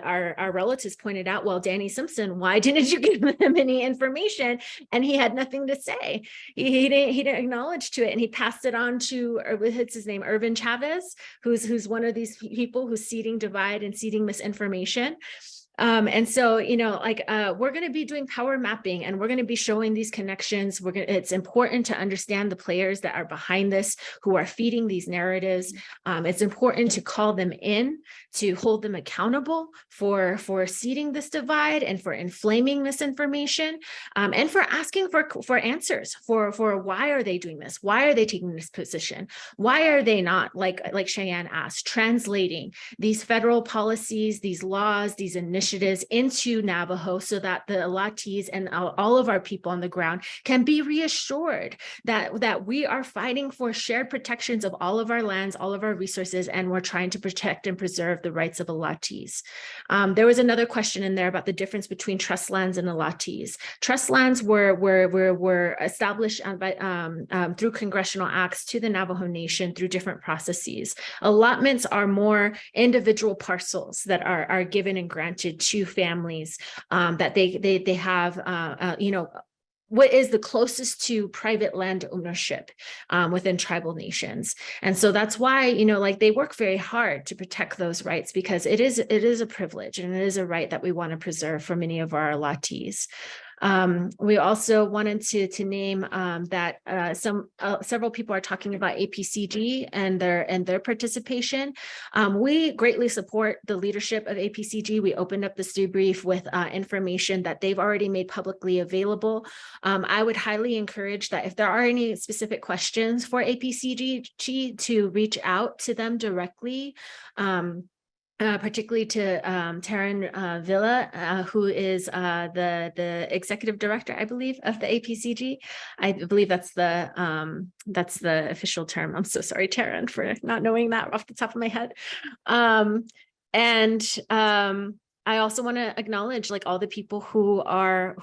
B: our relatives pointed out, well, Danny Simpson, why didn't you give him any information? And he had nothing to say. He didn't acknowledge to it, and he passed it on to, what's his name, Irvin Chavez, who's one of these people who's seeding divide and seeding misinformation. And so, you know, like we're going to be doing power mapping, and we're going to be showing these connections. It's important to understand the players that are behind this, who are feeding these narratives. It's important to call them in, to hold them accountable for seeding this divide and for inflaming misinformation, and for asking for answers for why are they doing this? Why are they taking this position? Why are they not, like Cheyenne asked, translating these federal policies, these laws, these initiatives into Navajo, so that the allottees and all of our people on the ground can be reassured that we are fighting for shared protections of all of our lands, all of our resources, and we're trying to protect and preserve the rights of allottees. There was another question in there about the difference between trust lands and allottees. Trust lands were established through congressional acts to the Navajo Nation through different processes. Allotments are more individual parcels that are given and granted to families that they have, you know, what is the closest to private land ownership within tribal nations. And so that's why, like they work very hard to protect those rights, because it is a privilege and it is a right that we want to preserve for many of our latis. We also wanted to name that several people are talking about APCG and their participation. We greatly support the leadership of APCG. We opened up this debrief with information that they've already made publicly available. I would highly encourage that if there are any specific questions for APCG to reach out to them directly. Particularly to Taryn Villa, who is the executive director, I believe, of the APCG. I believe that's the official term. I'm so sorry, Taryn, for not knowing that off the top of my head. I also want to acknowledge like all the people who are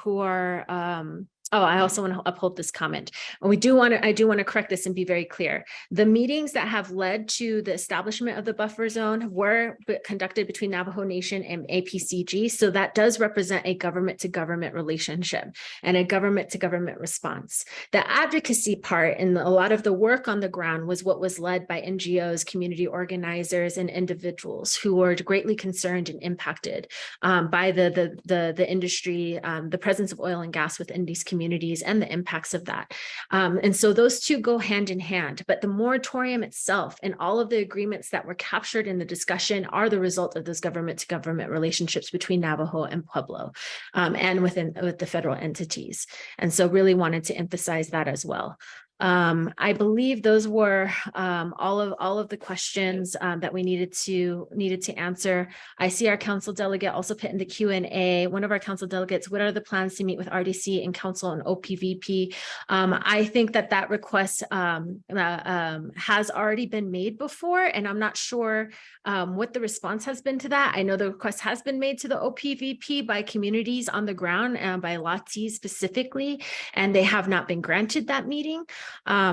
B: I also want to uphold this comment. And I do want to correct this and be very clear. The meetings that have led to the establishment of the buffer zone were conducted between Navajo Nation and APCG. So that does represent a government to government relationship and a government to government response. The advocacy part and a lot of the work on the ground was what was led by NGOs, community organizers, and individuals who were greatly concerned and impacted by the industry, the presence of oil and gas within these communities and the impacts of that. And so those two go hand in hand, but the moratorium itself and all of the agreements that were captured in the discussion are the result of those government to government relationships between Navajo and Pueblo and with the federal entities. And so really wanted to emphasize that as well. I believe those were all of the questions that we needed to answer. I see our council delegate also put in the Q&A. One of our council delegates, what are the plans to meet with RDC and council and OPVP? I think that request has already been made before, and I'm not sure what the response has been to that. I know the request has been made to the OPVP by communities on the ground and by latis specifically, and they have not been granted that meeting.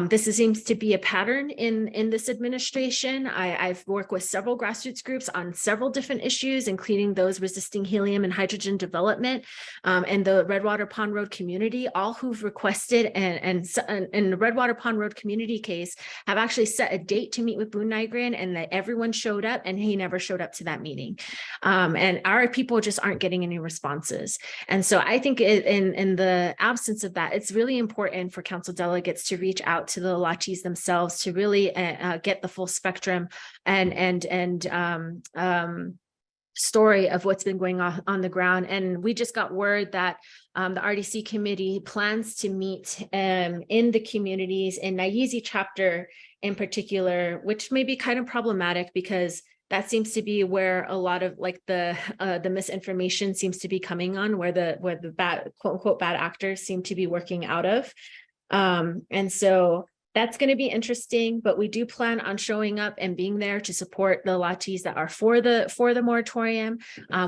B: This seems to be a pattern in this administration. I've worked with several grassroots groups on several different issues, including those resisting helium and hydrogen development, and the Redwater Pond Road community, all who've requested, and in the Redwater Pond Road community case, have actually set a date to meet with Boone Nygren, and that everyone showed up, and he never showed up to that meeting. And our people just aren't getting any responses. And so I think in the absence of that, it's really important for council delegates to reach out to the latis themselves to really get the full spectrum and story of what's been going on the ground. And we just got word that the RDC committee plans to meet in the communities in Nyeezy chapter in particular, which may be kind of problematic because that seems to be where a lot of like the misinformation seems to be coming on, where the bad, quote unquote, bad actors seem to be working out of. And so that's going to be interesting, but we do plan on showing up and being there to support the latis that are for the moratorium.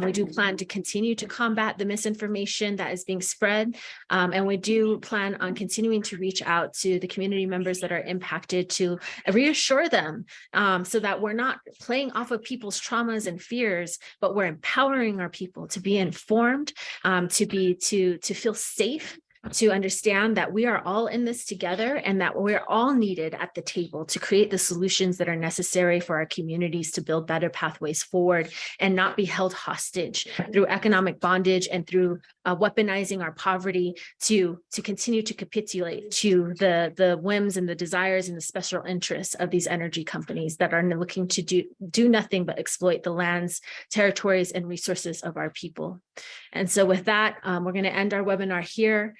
B: We do plan to continue to combat the misinformation that is being spread. And we do plan on continuing to reach out to the community members that are impacted to reassure them so that we're not playing off of people's traumas and fears, but we're empowering our people to be informed, to feel safe, to understand that we are all in this together and that we're all needed at the table to create the solutions that are necessary for our communities to build better pathways forward and not be held hostage through economic bondage and through weaponizing our poverty to continue to capitulate to the whims and the desires and the special interests of these energy companies that are looking to do nothing but exploit the lands, territories, and resources of our people. And so with that, we're going to end our webinar here.